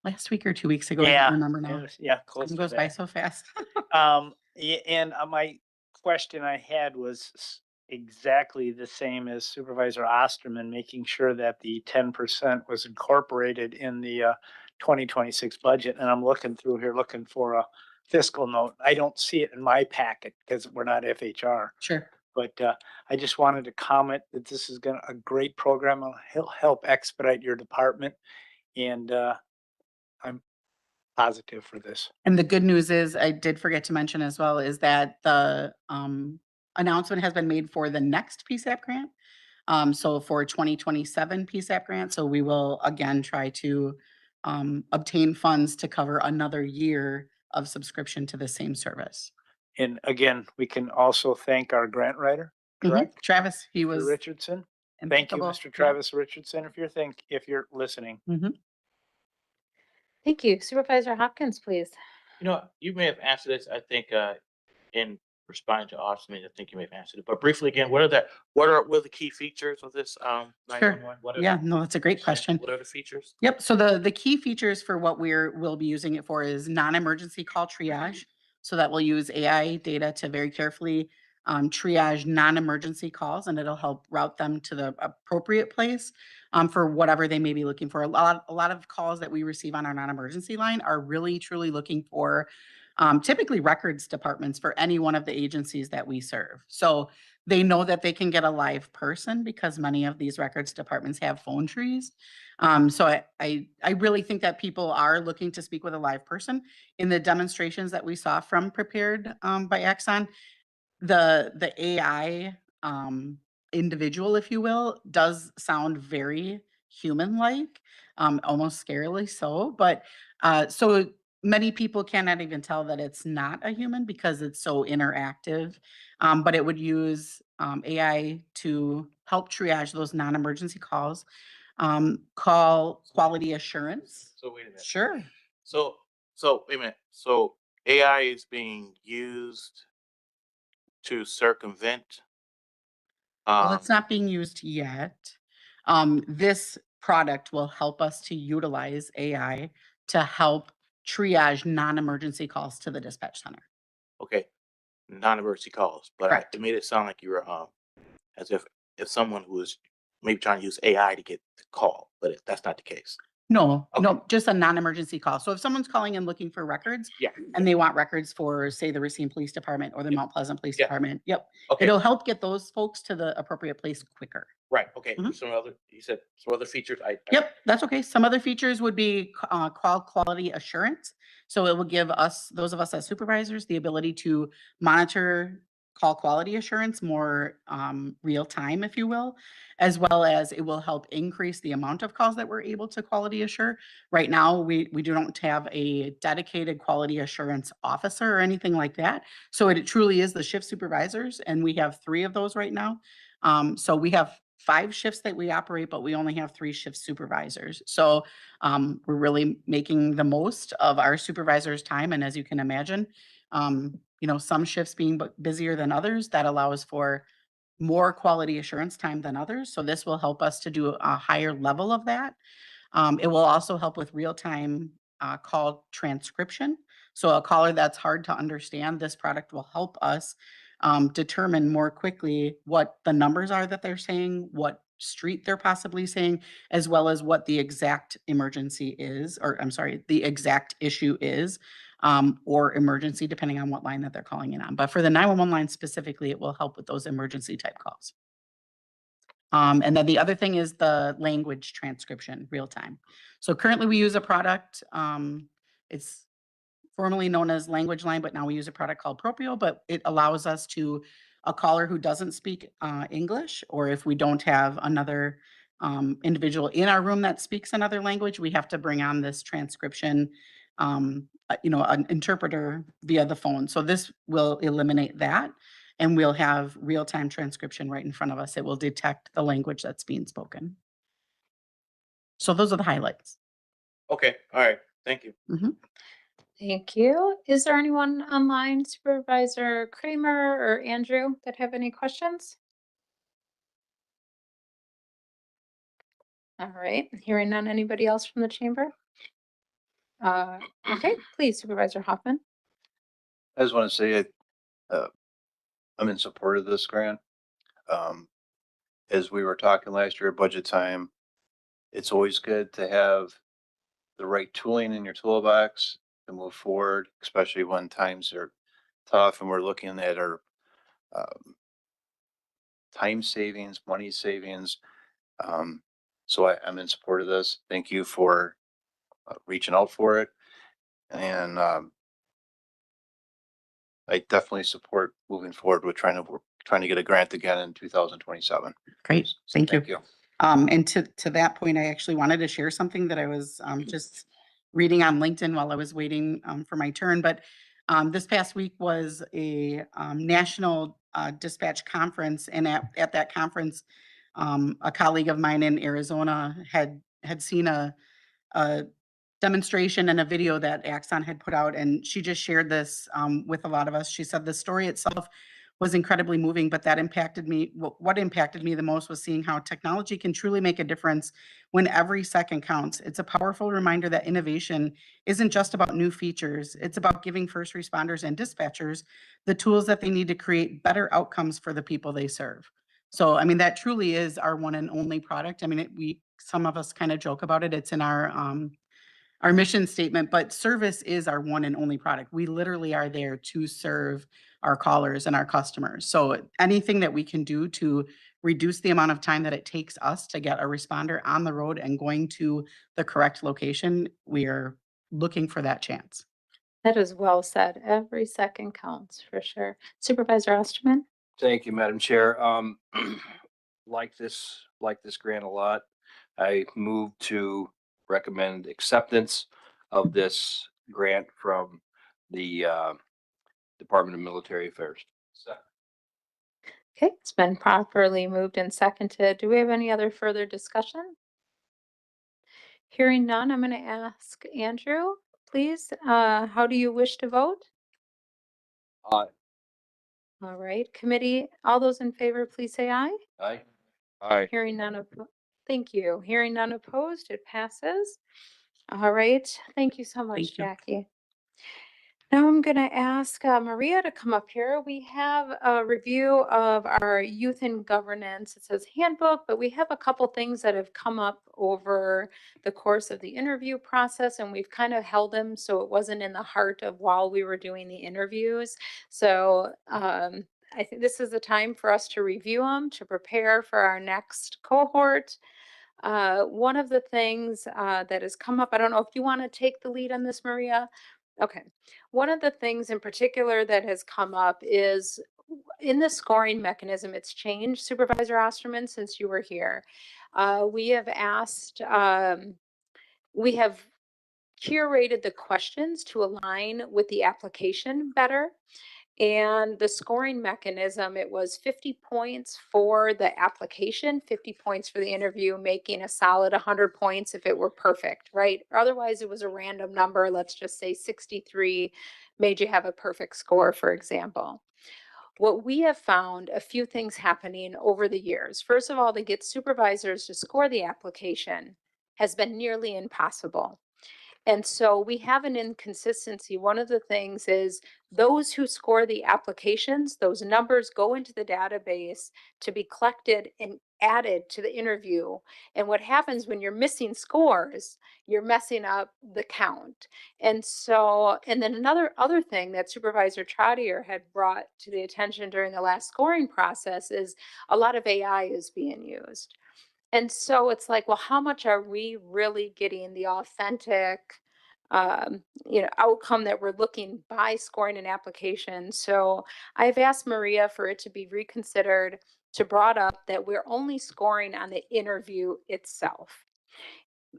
Last week or 2 weeks ago, I Yeah, don't remember it now. was, yeah, close Time to goes by that. so fast. And my question I had was exactly the same as Supervisor Osterman, making sure that the 10% was incorporated in the 2026 budget. And I'm looking through here, looking for a fiscal note. I don't see it in my packet because we're not FHR. Sure. But I just wanted to comment that this is a great program. It'll help expedite your department. And I'm positive for this. And the good news is, I did forget to mention as well, is that the announcement has been made for the next PSAP grant. So for 2027 PSAP grant, so we will again try to obtain funds to cover another year of subscription to the same service. And again, we can also thank our grant writer, Mhm. correct? Travis, he Mr. was Richardson. Thank you, impeccable. Mr. Yeah. Travis Richardson, if you're listening. Mhm. Thank you. Supervisor Hopkins, please. You know, you may have answered this, I think, in responding to Austin, I think you may have answered it, but briefly again, what are the key features of this, Sure. 911? What are Yeah, no, that's a great question. What are the features? Yep. So the key features for what we'll be using it for is non-emergency call triage. So that will use AI data to very carefully triage non-emergency calls, and it'll help route them to the appropriate place for whatever they may be looking for. A lot of calls that we receive on our non-emergency line are really truly looking for typically records departments for any one of the agencies that we serve. So they know that they can get a live person because many of these records departments have phone trees. So I really think that people are looking to speak with a live person. In the demonstrations that we saw from Prepared by Axon, the AI individual, if you will, does sound very human-like, almost scarily so. But so many people cannot even tell that it's not a human because it's so interactive. But it would use AI to help triage those non-emergency calls. Call quality assurance. So wait a minute. Sure. So wait a minute. So AI is being used to circumvent. Well, Um, it's not being used yet. This product will help us to utilize AI to help triage non-emergency calls to the dispatch center. okay, non-emergency calls, but Correct. it made it sound like you were as if someone who was maybe trying to use AI to get the call, but that's not the case. No, Okay. no, just a non-emergency call. So if someone's calling in looking for records Yeah. and they want records for, say, the Racine Police Department or the Yeah. Mount Pleasant Police Yeah. Department, yep. Okay. It'll help get those folks to the appropriate place quicker. Right. Okay. Mhm. You said some other features. Yep, that's okay. Some other features would be call quality assurance. So it will give us, those of us as supervisors, the ability to monitor call quality assurance more real time, if you will, as well as it will help increase the amount of calls that we're able to quality assure. Right now, we do not have a dedicated quality assurance officer or anything like that. So it truly is the shift supervisors, and we have 3 of those right now. So we have 5 shifts that we operate, but we only have 3 shift supervisors. So we're really making the most of our supervisors' time. And as you can imagine, some shifts being busier than others, that allows for more quality assurance time than others. So this will help us to do a higher level of that. It will also help with real-time call transcription. So a caller that's hard to understand, this product will help us determine more quickly what the numbers are that they're saying, what street they're possibly saying, as well as what the exact emergency is, or I'm sorry, the exact issue is, or emergency, depending on what line that they're calling in on. But for the 911 line specifically, it will help with those emergency type calls. And then the other thing is the language transcription, real time. So currently we use a product, it's formerly known as Language Line, but now we use a product called Proprio, but it allows us to, a caller who doesn't speak English, or if we don't have another individual in our room that speaks another language, we have to bring on this transcription, an interpreter via the phone. So this will eliminate that. And we'll have real-time transcription right in front of us. It will detect the language that's being spoken. So those are the highlights. Okay, all right, thank you. Mhm. Thank you. Is there anyone online, Supervisor Kramer or Andrew, that have any questions? All right, hearing none. Anybody else from the chamber? Okay, please, Supervisor Hoffman. I just want to say, uh, I'm in support of this grant. Um, as we were talking last year at budget time, it's always good to have the right tooling in your toolbox to move forward, especially when times are tough and we're looking at our um, time savings, money savings. Um, so I'm in support of this. Thank you for reaching out for it. And I definitely support moving forward with trying to get a grant again in 2027. Great, So thank you. thank you. And to that point, I actually wanted to share something that I was just reading on LinkedIn while I was waiting for my turn. But this past week was a national dispatch conference, and at that conference, a colleague of mine in Arizona had seen a demonstration and a video that Axon had put out, and she just shared this with a lot of us. She said the story itself was incredibly moving, but that impacted me. What impacted me the most was seeing how technology can truly make a difference when every second counts. It's a powerful reminder that innovation isn't just about new features. It's about giving first responders and dispatchers the tools that they need to create better outcomes for the people they serve. So, I mean, that truly is our one and only product. I mean, some of us kind of joke about it. It's in our mission statement, but service is our one and only product. We literally are there to serve our callers and our customers. So anything that we can do to reduce the amount of time that it takes us to get a responder on the road and going to the correct location, we are looking for that chance. That is well said. Every second counts for sure. Supervisor Osterman? Thank you, Madam Chair. Like this grant a lot. I move to recommend acceptance of this grant from the Department of Military Affairs. Okay, it's been properly moved and seconded. Do we have any other further discussion? Hearing none, I'm going to ask Andrew, please. How do you wish to vote? Aye. All right, committee, all those in favor, please say aye. Aye. Aye. Hearing none, thank you. Hearing none opposed, it passes. All right, thank you so much, Thank you. Jackie. Now I'm going to ask Maria to come up here. We have a review of our youth and governance. It says handbook, but we have a couple things that have come up over the course of the interview process, and we've kind of held them so it wasn't in the heart of while we were doing the interviews. So I think this is the time for us to review them to prepare for our next cohort. One of the things that has come up, I don't know if you want to take the lead on this, Maria. Okay. One of the things in particular that has come up is in the scoring mechanism, it's changed, Supervisor Osterman, since you were here. We have asked, we have curated the questions to align with the application better. And the scoring mechanism, it was 50 points for the application, 50 points for the interview, making a solid 100 points if it were perfect, right? Otherwise, it was a random number. Let's just say 63 made you have a perfect score, for example. What we have found a few things happening over the years. First of all, to get supervisors to score the application has been nearly impossible. And so we have an inconsistency. One of the things is those who score the applications, those numbers go into the database to be collected and added to the interview. And what happens when you're missing scores, you're messing up the count. And so, and then another other thing that Supervisor Trottier had brought to the attention during the last scoring process is a lot of AI is being used. And so it's like, well, how much are we really getting the authentic, outcome that we're looking by scoring an application? So I've asked Maria for it to be reconsidered brought up that we're only scoring on the interview itself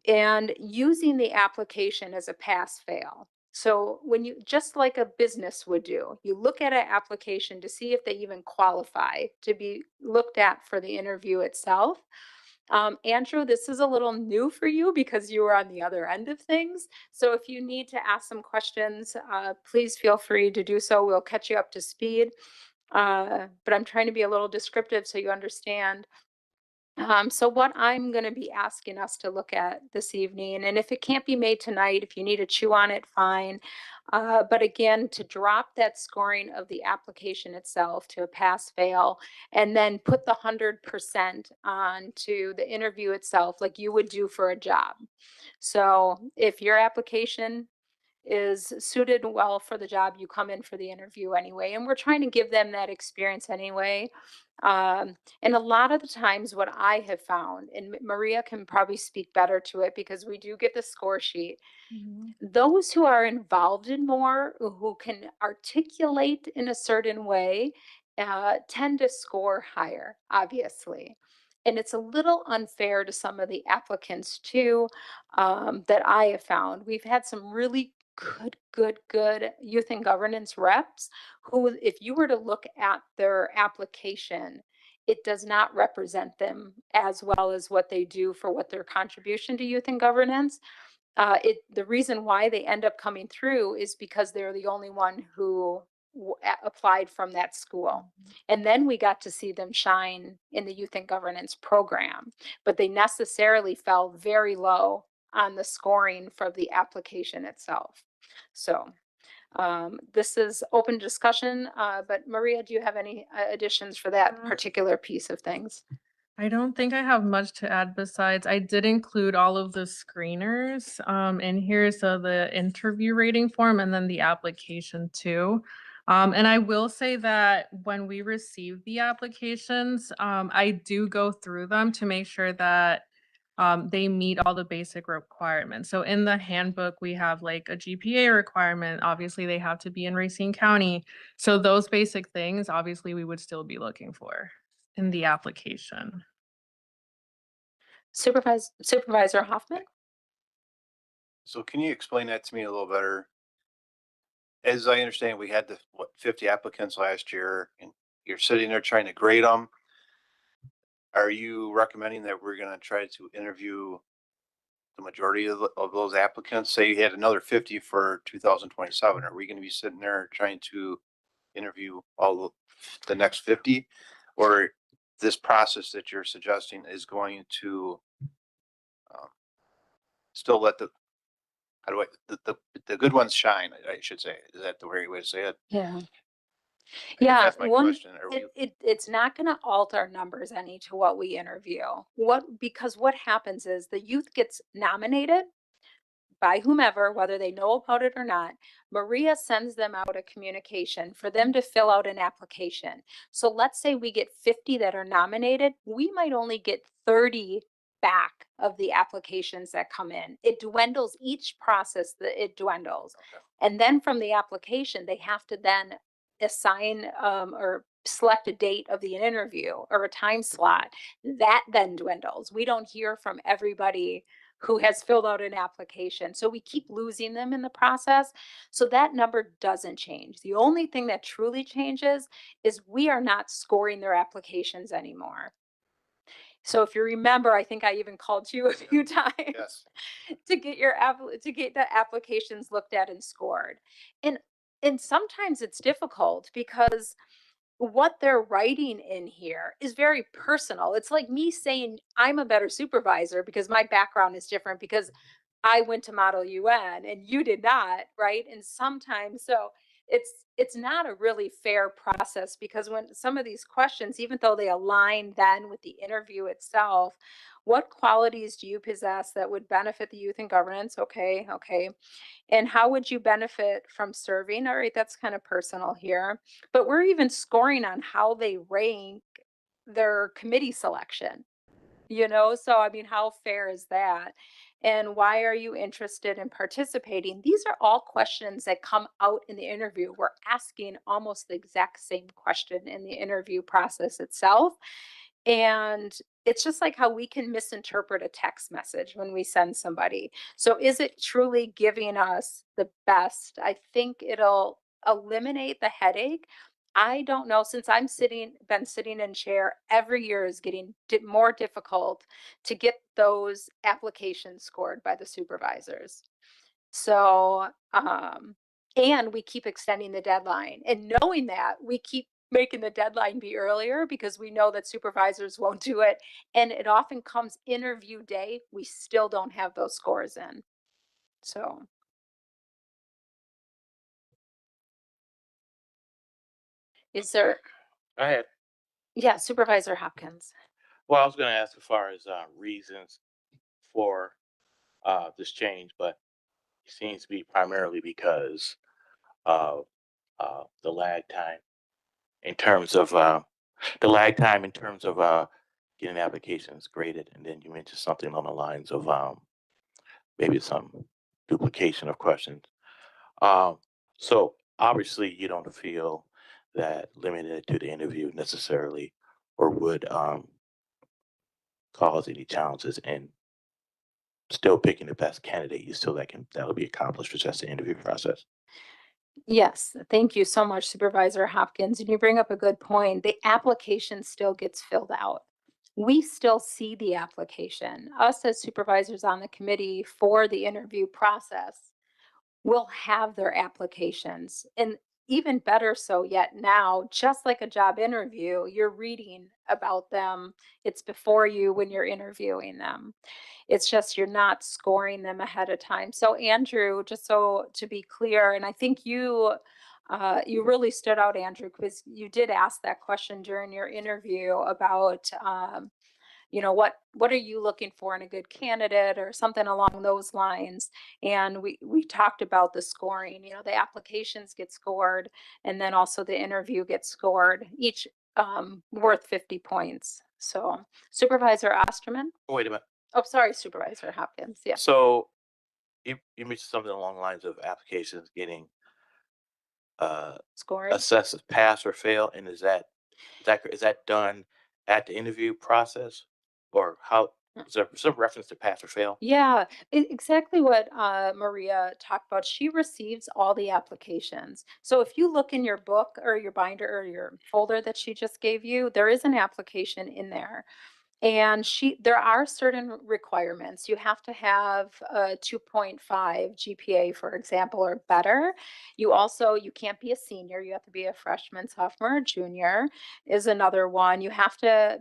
and using the application as a pass fail. So when you, just like a business would do, you look at an application to see if they even qualify to be looked at for the interview itself. Andrew, this is a little new for you because you were on the other end of things. So if you need to ask some questions, please feel free to do so. We'll catch you up to speed. But I'm trying to be a little descriptive so you understand. So what I'm going to be asking us to look at this evening, and if it can't be made tonight, if you need to chew on it, fine. But again, to drop that scoring of the application itself to a pass fail, and then put the 100% on to the interview itself, like you would do for a job. So if your application is suited well for the job, you come in for the interview anyway. And we're trying to give them that experience anyway. And a lot of the times, what I have found, and Maria can probably speak better to it because we do get the score sheet, those who are involved in more, who can articulate in a certain way, tend to score higher, obviously. And it's a little unfair to some of the applicants too, that I have found. We've had some really good youth and governance reps who, if you were to look at their application, it does not represent them as well as what they do for what their contribution to youth and governance. The reason why they end up coming through is because they're the only one who applied from that school. And then we got to see them shine in the youth and governance program, but they necessarily fell very low on the scoring for the application itself. So this is open discussion, but Maria, do you have any additions for that particular piece of things? I don't think I have much to add besides I did include all of the screeners in here. So the interview rating form and then the application too. And I will say that when we receive the applications, I do go through them to make sure that they meet all the basic requirements. So in the handbook, we have like a GPA requirement. Obviously, they have to be in Racine County. So those basic things, obviously, we would still be looking for in the application. Supervisor Hoffman? So can you explain that to me a little better? As I understand, we had 50 applicants last year, and you're sitting there trying to grade them. Are you recommending that we're going to try to interview the majority of those applicants? Say you had another 50 for 2027. Are we going to be sitting there trying to interview all the next 50? Or this process that you're suggesting is going to still let how do I, the good ones shine, I should say. Is that the right way to say it? Yeah. I guess Yeah, that's my question. Are we, it's not going to alter numbers any to what we interview. Because what happens is the youth gets nominated by whomever, whether they know about it or not. Maria sends them out a communication for them to fill out an application. So let's say we get 50 that are nominated, we might only get 30 back of the applications that come in. It dwindles each process, that it dwindles. okay. And then from the application, they have to then assign or select a date of the interview or a time slot. That then dwindles. We don't hear from everybody who has filled out an application. So we keep losing them in the process. So that number doesn't change. The only thing that truly changes is we are not scoring their applications anymore. So if you remember, I think I even called you a few times Yes. to get to get the applications looked at and scored. And and sometimes it's difficult because what they're writing in here is very personal. It's like me saying I'm a better supervisor because my background is different because I went to Model UN and you did not, right? And sometimes so it's not a really fair process because when some of these questions, even though they align then with the interview itself, what qualities do you possess that would benefit the youth and governance? Okay, okay. And how would you benefit from serving? All right, that's kind of personal here. But we're even scoring on how they rank their committee selection. So I mean, how fair is that? And why are you interested in participating? These are all questions that come out in the interview. We're asking almost the exact same question in the interview process itself. And it's just like how we can misinterpret a text message when we send somebody. So is it truly giving us the best? I think it'll eliminate the headache. I don't know, since been sitting in chair, every year is getting more difficult to get those applications scored by the supervisors. So, and we keep extending the deadline. And knowing that, we keep making the deadline be earlier because we know that supervisors won't do it. And it often comes interview day, we still don't have those scores in. So, is there, I had, yeah, Supervisor Hopkins. well, I was going to ask as far as reasons for this change, but it seems to be primarily because of the lag time in terms of getting applications graded, and then you mentioned something on the lines of maybe some duplication of questions. So obviously, you don't feel that limiting it to the interview necessarily or would cause any challenges in still picking the best candidate. You still that'll be accomplished with just the interview process. Yes, thank you so much, Supervisor Hopkins. And you bring up a good point. The application still gets filled out. We still see the application. Us as supervisors on the committee for the interview process will have their applications. And even better so yet now, just like a job interview, you're reading about them. It's before you when you're interviewing them. It's just you're not scoring them ahead of time. So Andrew, just so to be clear, and I think you really stood out, Andrew, because you did ask that question during your interview about what are you looking for in a good candidate or something along those lines. And we talked about the scoring. The applications get scored, and then also the interview gets scored, each worth 50 points. So Supervisor Osterman. Wait a minute. Oh, sorry, Supervisor Hopkins. Yeah. So you mentioned something along the lines of applications getting Scored. assessed as pass or fail, and is that done at the interview process, or how is there some reference to pass or fail? Yeah, exactly what Maria talked about. She receives all the applications. So if you look in your book or your binder or your folder that she just gave you, there is an application in there. And there are certain requirements. You have to have a 2.5 GPA, for example, or better. You can't be a senior. You have to be a freshman, sophomore, or junior is another one. You have to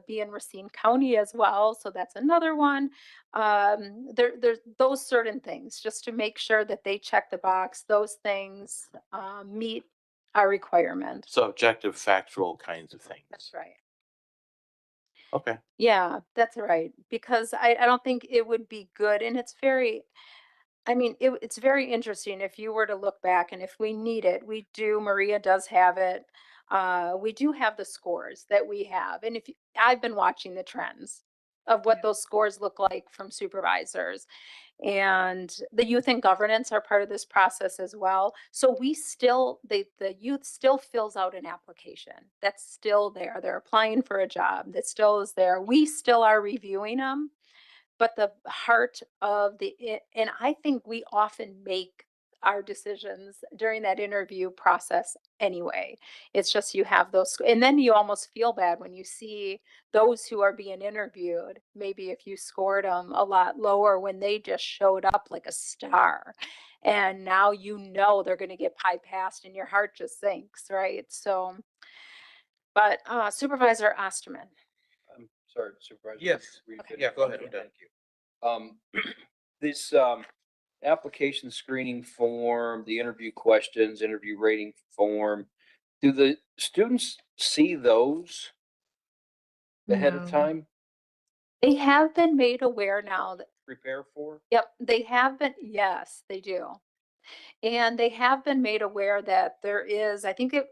be in Racine County as well. So that's another one. There's those certain things just to make sure that they check the box. Those things meet our requirement. So objective, factual kinds of things. That's right. Okay. Yeah, that's right. Because I don't think it would be good. And it's very interesting if you were to look back and if we need it, Maria does have it. We do have the scores that we have. And I've been watching the trends of what those scores look like from supervisors. And the youth and governance are part of this process as well. So the youth still fills out an application. That's still there. They're applying for a job. That still is there. We still are reviewing them, but the heart of and I think we often make our decisions during that interview process anyway. It's just you have those, and then you almost feel bad when you see those who are being interviewed. Maybe if you scored them a lot lower when they just showed up like a star, and now they're going to get bypassed, and your heart just sinks, right? So, but Supervisor Osterman. I'm sorry, Supervisor. Yes. Were you Okay. finished? Yeah, go ahead. Okay, I'm done. thank you. This application screening form, the interview questions, interview rating form, do the students see those ahead of No. time, They have been made aware now that, prepare for? yep, they have been, yes, they do. And they have been made aware that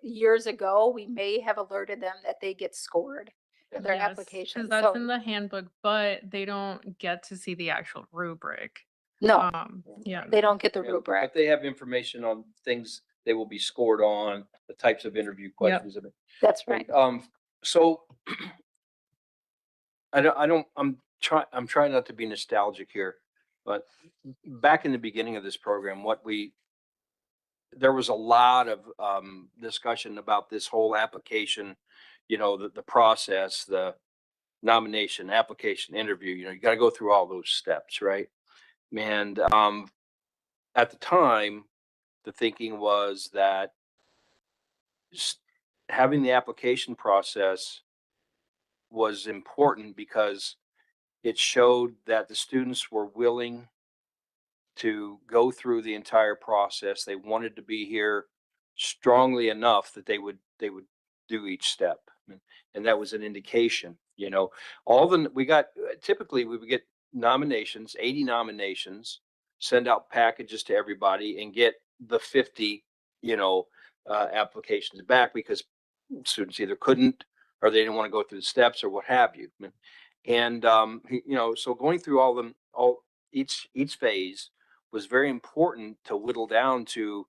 years ago, we may have alerted them that they get scored. their Yes, application. because that's So in the handbook, but they don't get to see the actual rubric. no, Yeah. they don't get the Yeah, rubric. but they have information on things they will be scored on, the types of interview questions. That's right. So I'm trying not to be nostalgic here, but back in the beginning of this program, there was a lot of discussion about this whole application, the process, the nomination, application, interview, you got to go through all those steps, right? And at the time, the thinking was that s- having the application process was important because it showed that the students were willing to go through the entire process. They wanted to be here strongly enough that they would do each step. And that was an indication, all the we got typically we would get nominations, 80 nominations, send out packages to everybody and get the 50, applications back because students either couldn't or they didn't want to go through the steps or what have you. And so going through all each phase was very important to whittle down to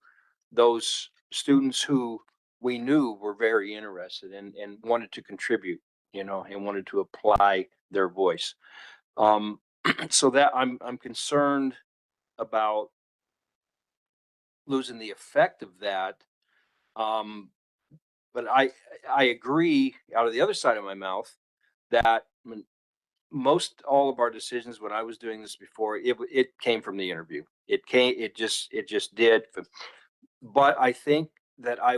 those students who we knew were very interested and wanted to contribute, and wanted to apply their voice. Um, so that I'm concerned about losing the effect of that. Um, but I agree out of the other side of my mouth that most all of our decisions when I was doing this before, it came from the interview. It just did. But I think that I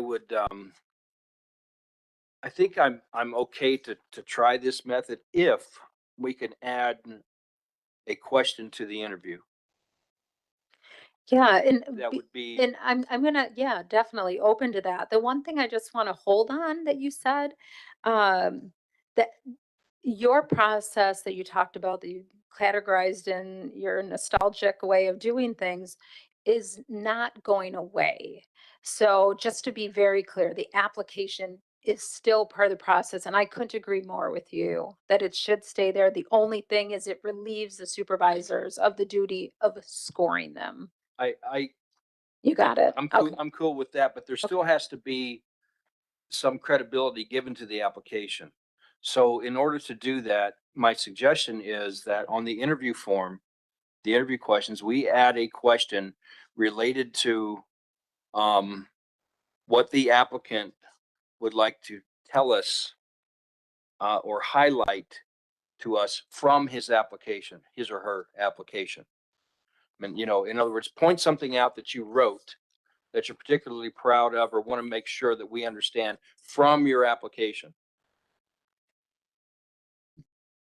think I'm okay to try this method if we can add a question to the interview. Yeah, That would be and I'm gonna, yeah, definitely open to that. The one thing I just want to hold on that you said, that your process that you talked about, that you categorized in your nostalgic way of doing things, is not going away. So just to be very clear, the application is still part of the process, and I couldn't agree more with you that it should stay there. The only thing is it relieves the supervisors of the duty of scoring them. I You got it. I'm cool Okay. I'm cool with that, but there still Okay. has to be some credibility given to the application. So in order to do that, my suggestion is that on the interview form, the interview questions, we add a question related to um, what the applicant would like to tell us or highlight to us from his application, his or her application. And, in other words, point something out that you wrote that you're particularly proud of or want to make sure that we understand from your application.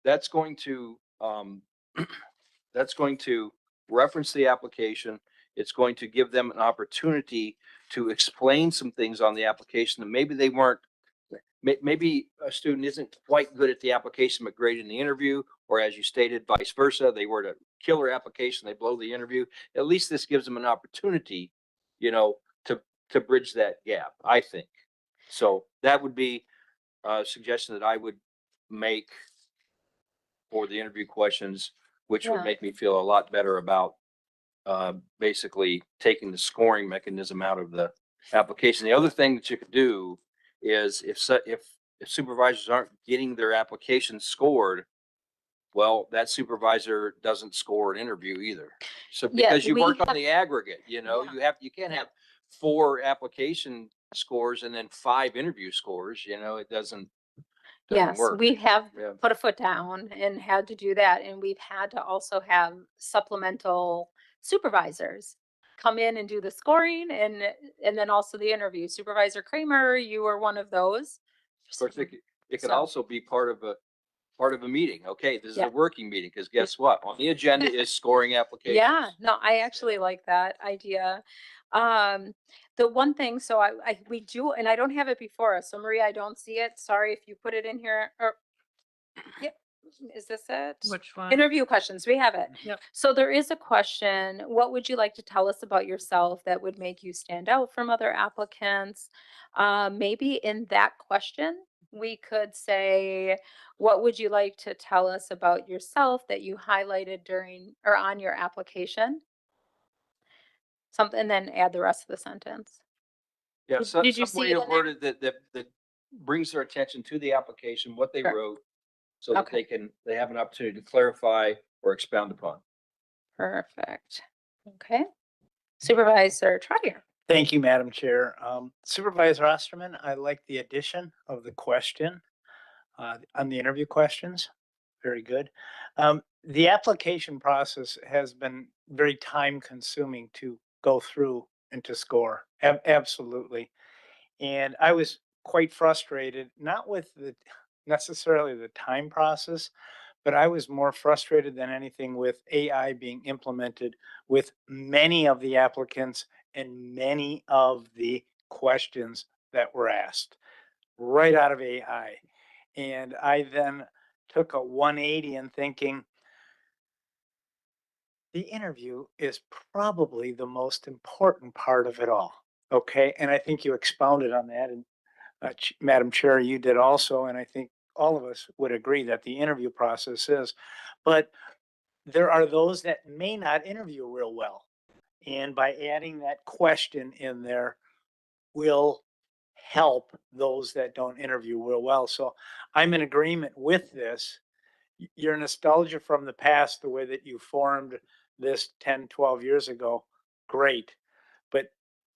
That's going to that's going to reference the application. It's going to give them an opportunity to explain some things on the application that maybe they weren't. Maybe a student isn't quite good at the application, but great in the interview, or as you stated, vice versa. They were a killer application, they blow the interview. At least this gives them an opportunity, you know, to bridge that gap, I think. So that would be a suggestion that I would make for the interview questions, which would Yeah. make me feel a lot better about basically taking the scoring mechanism out of the application. The other thing that you could do is if supervisors aren't getting their applications scored, well, that supervisor doesn't score an interview either. So Yeah, because you we work on have, the aggregate, yeah. you can't have 4 application scores and then 5 interview scores. It doesn't Yes, work. we have Yeah. put a foot down and had to do that, and we've had to also have supplemental supervisors come in and do the scoring and then also the interview. Supervisor Kramer, you were one of those. Of course, it could So, also be part of a meeting. Okay, this is a yeah. working meeting because guess what? On the agenda is scoring applications. Yeah, no, I actually like that idea. Um, the one thing, so we do, and I don't have it before us. So Maria, I don't see it. Sorry if you put it in here. Or yep, is this it? Which one? Interview questions. We have it. Yep. So there is a question. What would you like to tell us about yourself that would make you stand out from other applicants? Maybe in that question, we could say, what would you like to tell us about yourself that you highlighted during or on your application? Something, and then add the rest of the sentence. Yeah, Did you some see way it of in there? worded that brings their attention to the application, what they Sure. wrote, so that Okay. they have an opportunity to clarify or expound upon. Perfect. Okay. Supervisor Trotter. Thank you, Madam Chair. Supervisor Osterman, I like the addition of the question on the interview questions. Very good. The application process has been very time consuming to go through and to score. Absolutely. And I was quite frustrated, not with the necessarily the time process, but I was more frustrated than anything with AI being implemented with many of the applicants and many of the questions that were asked right out of AI. And I then took a 180 and thinking the interview is probably the most important part of it all. Okay. And I think you expounded on that. And Madam Chair, you did also. And I think all of us would agree that the interview process is. But there are those that may not interview real well. And by adding that question in there will help those that don't interview real well. So I'm in agreement with this. Your nostalgia from the past, the way that you formed this 10, 12 years ago, great. But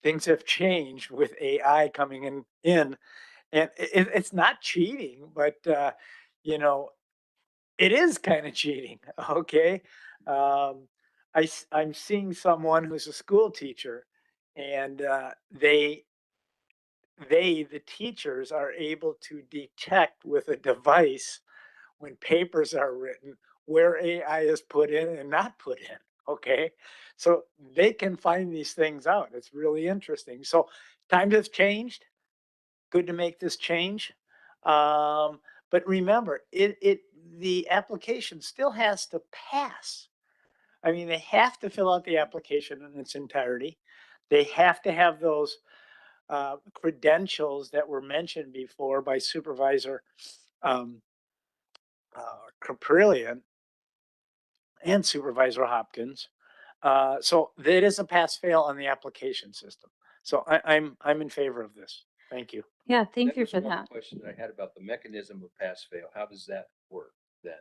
things have changed with AI coming in and it's not cheating, but you know, it is kind of cheating. Okay. Um, I'm seeing someone who's a school teacher and the teachers are able to detect with a device when papers are written where AI is put in and not put in. Okay. So they can find these things out. It's really interesting. So times have changed. Good to make this change. But remember, the application still has to pass. I mean, they have to fill out the application in its entirety. They have to have those credentials that were mentioned before by Supervisor um, Caprillion and Supervisor Hopkins. So it is a pass fail on the application system. So I'm in favor of this. Thank you. Yeah, thank That you was for one that. question that I had about the mechanism of pass fail. How does that work then?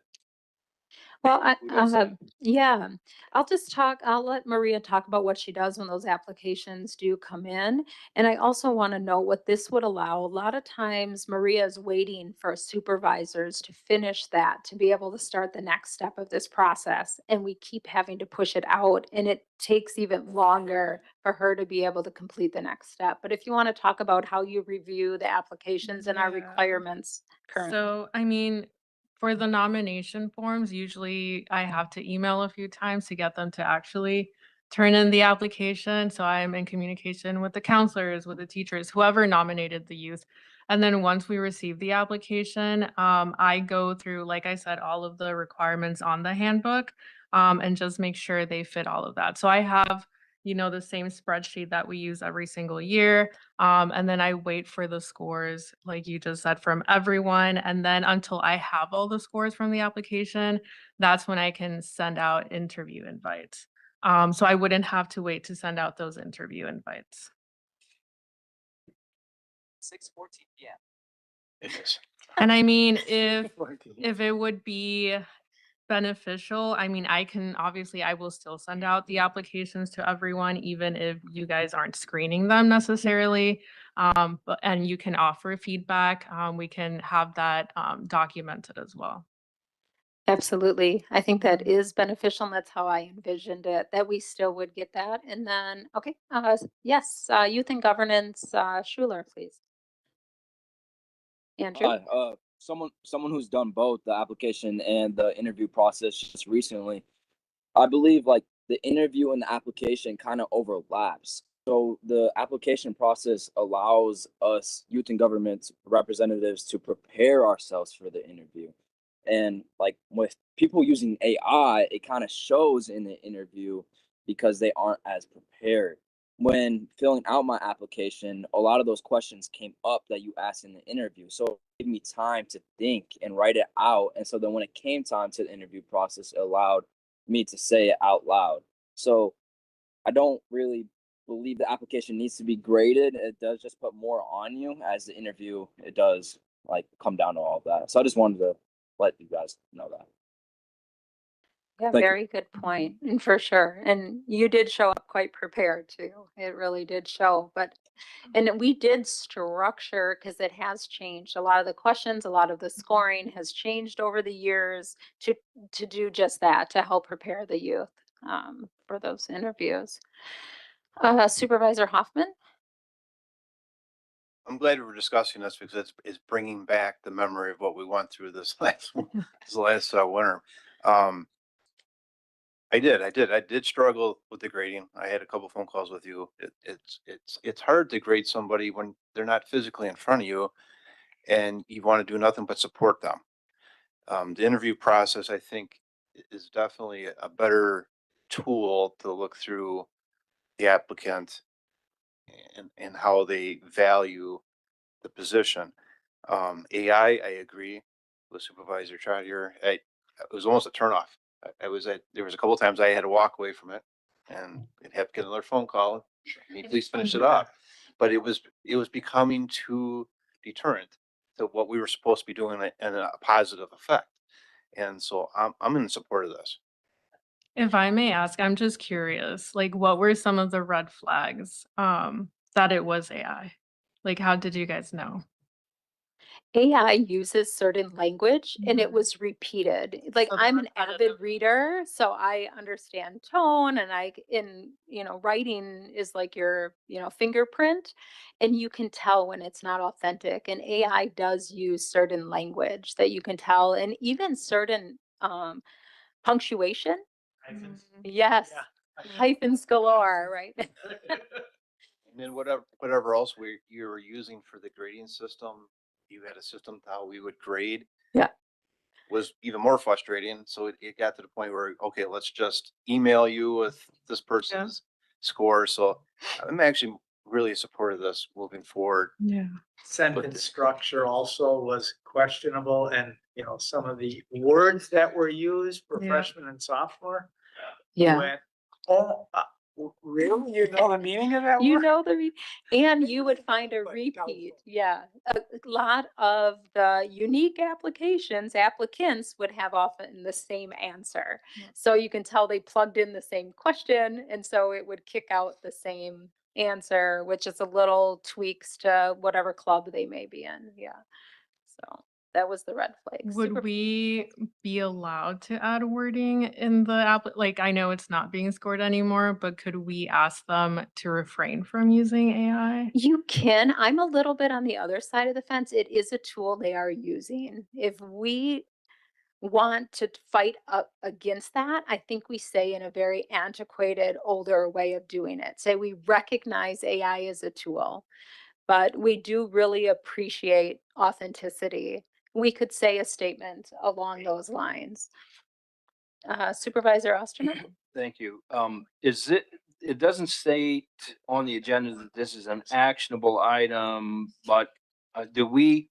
Well, Who does that? yeah, I'll let Maria talk about what she does when those applications do come in. And I also want to know what this would allow. A lot of times Maria is waiting for supervisors to finish that to be able to start the next step of this process. And we keep having to push it out and it takes even longer for her to be able to complete the next step. But if you want to talk about how you review the applications and our Yeah. requirements currently. So, I mean, for the nomination forms, usually I have to email a few times to get them to actually turn in the application. So I'm in communication with the counselors, with the teachers, whoever nominated the youth. And then once we receive the application, I go through, like I said, all of the requirements on the handbook, and just make sure they fit all of that. So I have, the same spreadsheet that we use every single year. And then I wait for the scores, like you just said, from everyone. And then until I have all the scores from the application, that's when I can send out interview invites. So I wouldn't have to wait to send out those interview invites. 6:14 p.m. It is. And I mean, if 14. if it would be beneficial, I mean, I will still send out the applications to everyone, even if you guys aren't screening them necessarily. And you can offer feedback. We can have that documented as well. Absolutely. I think that is beneficial, and that's how I envisioned it, that we still would get that. And then, okay, yes, youth and governance, Schuler, please. Andrew? Hi, someone who's done both the application and the interview process just recently. I believe like the interview and the application kind of overlaps. So the application process allows us youth and government representatives to prepare ourselves for the interview. And like with people using AI, it kind of shows in the interview because they aren't as prepared. when filling out my application, a lot of those questions came up that you asked in the interview. So it gave me time to think and write it out. And so then when it came time to the interview process, it allowed me to say it out loud. So I don't really believe the application needs to be graded. It does just put more on you as the interview. It does like come down to all of that. So I just wanted to let you guys know that. Yeah, Thank you. very good point, and for sure. And you did show up quite prepared too. It really did show. And we did structure because it has changed. A lot of the questions, a lot of the scoring has changed over the years to do just that, to help prepare the youth for those interviews. Supervisor Hoffman? I'm glad we were discussing this because it's bringing back the memory of what we went through this last winter. Um, I did struggle with the grading. I had a couple phone calls with you. It's hard to grade somebody when they're not physically in front of you and you want to do nothing but support them. The interview process, I think, is definitely a better tool to look through the applicant and how they value the position. AI, I agree with Supervisor Trotter. It was almost a turnoff. There was a couple of times I had to walk away from it and I'd have to get another phone call. Can you please finish it up? But it was becoming too deterrent to what we were supposed to be doing and a positive effect. And so I'm in support of this. If I may ask, I'm just curious, like what were some of the red flags that it was AI? Like how did you guys know? AI uses certain language and it was repeated. Like So I'm they're an repetitive. avid reader, so I understand tone and writing is like your, fingerprint and you can tell when it's not authentic. And AI does use certain language that you can tell and even certain punctuation. Yes. Hyphens galore, right? And then whatever else you were using for the grading system, you had a system to how we would grade. Yeah. Was even more frustrating. So it got to the point where, okay, let's just email you with this person's score. So I'm actually really supportive of this moving forward. Yeah. Sentence structure also was questionable and, some of the words that were used for Yeah. freshmen and sophomore. Yeah. Went, oh, really? You know the meaning of that You word? know and you would find a But repeat. doubtful. Yeah. A lot of the unique applicants would have often the same answer. Yeah. So you can tell they plugged in the same question. And so it would kick out the same answer, which is a little tweaks to whatever club they may be in. Yeah. So that was the red flag. Would we be allowed to add wording in the app? Like, I know it's not being scored anymore, but could we ask them to refrain from using AI? You can. I'm a little bit on the other side of the fence. It is a tool they are using. If we want to fight up against that, I think we say in a very antiquated, older way of doing it. Say we recognize AI as a tool, but we do really appreciate authenticity. We could say a statement along those lines. Supervisor Osterman? Thank you. It doesn't state on the agenda that this is an actionable item, but are we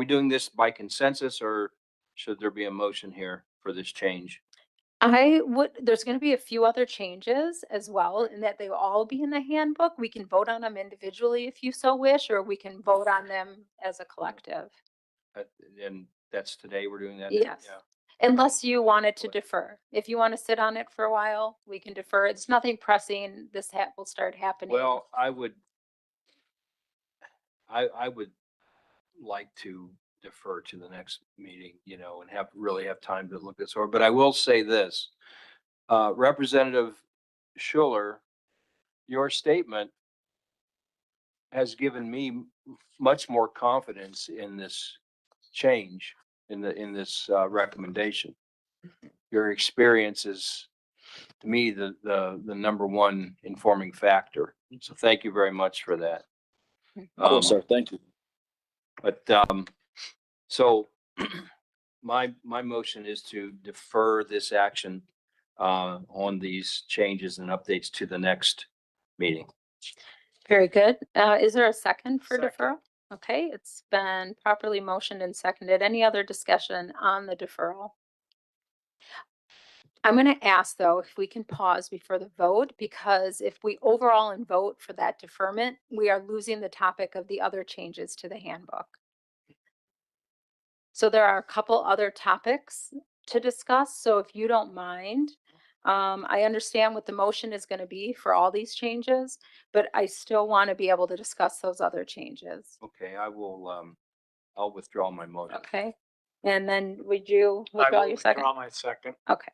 doing this by consensus or should there be a motion here for this change? There's going to be a few other changes as well, and that they will all be in the handbook. We can vote on them individually if you so wish, or we can vote on them as a collective. And that's today we're doing that? Yes. Yeah. Unless you wanted to defer. If you want to sit on it for a while, we can defer. It's nothing pressing. This will start happening. Well, I would like to defer to the next meeting, and really have time to look this over. But I will say this, Representative Schuler, your statement has given me much more confidence in this change, in this recommendation. Your experience is, to me, the number one informing factor. So thank you very much for that. Cool, sir. Thank you. But so my motion is to defer this action on these changes and updates to the next meeting. Very good. Is there a second for Second. deferral? Okay, it's been properly motioned and seconded. Any other discussion on the deferral? I'm going to ask, though, if we can pause before the vote, because if we overall and vote for that deferment, we are losing the topic of the other changes to the handbook. So there are a couple other topics to discuss. So if you don't mind, I understand what the motion is going to be for all these changes, but I still want to be able to discuss those other changes. Okay, I'll withdraw my motion. Okay. And then would you I withdraw will your second? withdraw my second. Okay.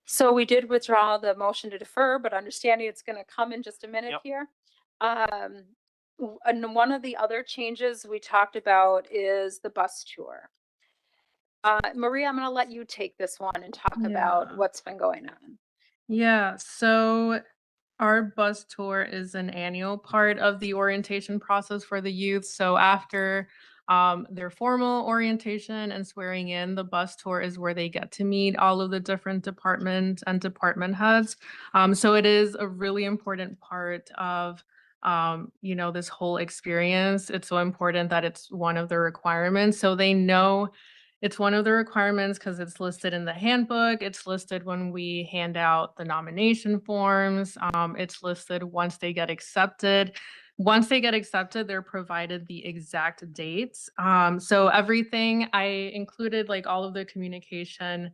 So we did withdraw the motion to defer, but understanding it's going to come in just a minute Yep. here. And one of the other changes we talked about is the bus tour. Maria, I'm going to let you take this one and talk about Yeah. what's been going on. Yeah, so our bus tour is an annual part of the orientation process for the youth. So after their formal orientation and swearing in, the bus tour is where they get to meet all of the different departments and department heads. So it is a really important part of this whole experience. It's so important that it's one of the requirements. So they know it's one of the requirements because it's listed in the handbook. It's listed when we hand out the nomination forms. It's listed once they get accepted. Once they get accepted, they're provided the exact dates. So everything I included, like all of the communication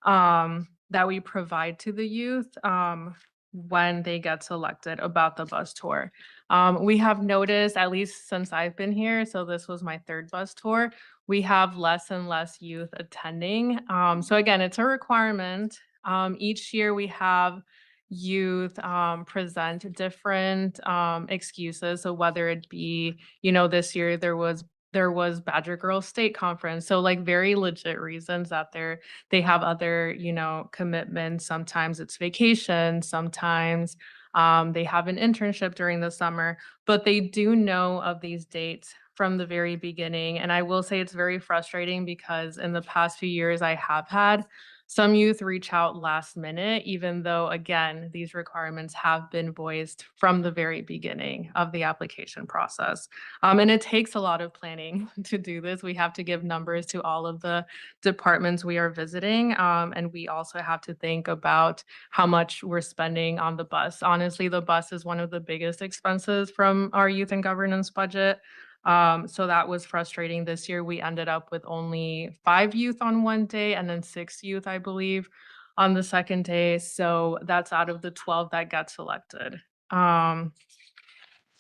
that we provide to the youth when they get selected about the bus tour. We have noticed, at least since I've been here, so this was my third bus tour, we have less and less youth attending. So again, it's a requirement. Each year we have youth present different excuses. So whether it be, this year there was Badger Girls State Conference. So like very legit reasons that they have other, commitments. Sometimes it's vacation, sometimes they have an internship during the summer, but they do know of these dates from the very beginning. And I will say it's very frustrating because in the past few years, I have had some youth reach out last minute, even though, again, these requirements have been voiced from the very beginning of the application process. And it takes a lot of planning to do this. We have to give numbers to all of the departments we are visiting. And we also have to think about how much we're spending on the bus. Honestly, the bus is one of the biggest expenses from our youth and governance budget. So that was frustrating. This year, we ended up with only 5 youth on one day and then 6 youth, I believe, on the second day. So that's out of the 12 that got selected.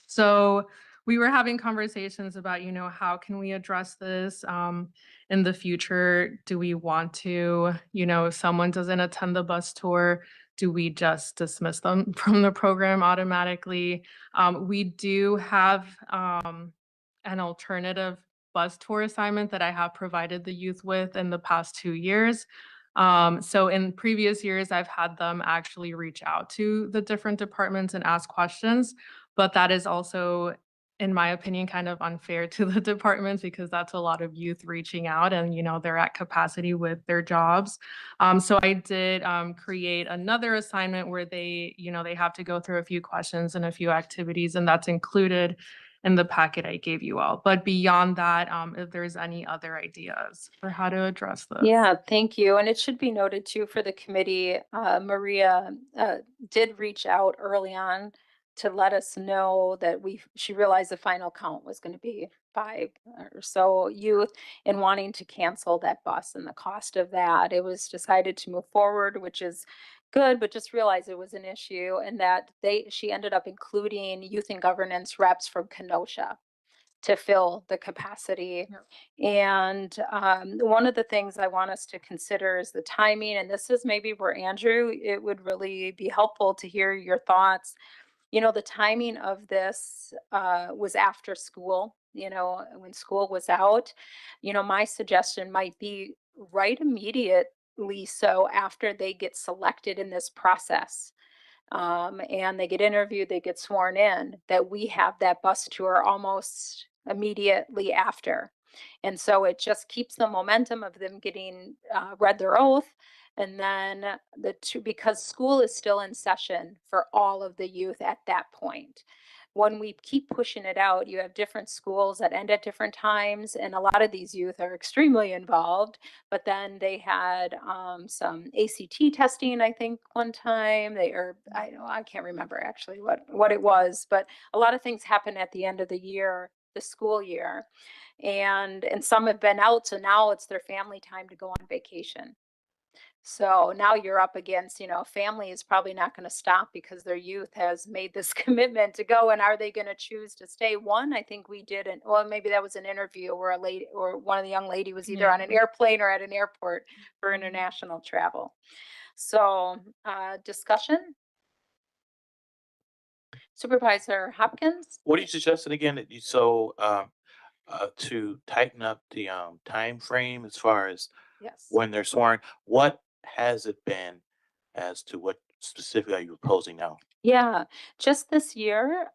So we were having conversations about, how can we address this in the future? Do we want to, if someone doesn't attend the bus tour, do we just dismiss them from the program automatically? We do have an alternative bus tour assignment that I have provided the youth with in the past 2 years. So in previous years, I've had them actually reach out to the different departments and ask questions, but that is also, in my opinion, kind of unfair to the departments because that's a lot of youth reaching out and, they're at capacity with their jobs. So I did create another assignment where they have to go through a few questions and a few activities, and that's included in the packet I gave you all. But beyond that, if there's any other ideas for how to address this. Yeah, thank you. And it should be noted too for the committee, Maria did reach out early on to let us know that she realized the final count was going to be 5 or so youth and wanting to cancel that bus and the cost of that. It was decided to move forward, which is good, but just realized it was an issue and that she ended up including youth and governance reps from Kenosha to fill the capacity. Yep. And one of the things I want us to consider is the timing. And this is maybe where Andrew, it would really be helpful to hear your thoughts. The timing of this was after school, when school was out. My suggestion might be right immediately. So after they get selected in this process, and they get interviewed, they get sworn in, that we have that bus tour almost immediately after. And so it just keeps the momentum of them getting read their oath And then because school is still in session for all of the youth at that point. When we keep pushing it out, you have different schools that end at different times, and a lot of these youth are extremely involved. But then they had some ACT testing, I think, one time. I know I can't remember actually what it was, but a lot of things happen at the end of the year, the school year, and some have been out, so now it's their family time to go on vacation. So now you're up against, family is probably not going to stop because their youth has made this commitment to go. And are they going to choose to stay? One, I think we did, well, maybe that was an interview where a lady or one of the young lady was either on an airplane or at an airport for international travel. So, discussion. Supervisor Hopkins? What are you suggesting again that to tighten up the time frame as far as Yes. when they're sworn? What has it been as to what specifically are you proposing now? Yeah, just this year,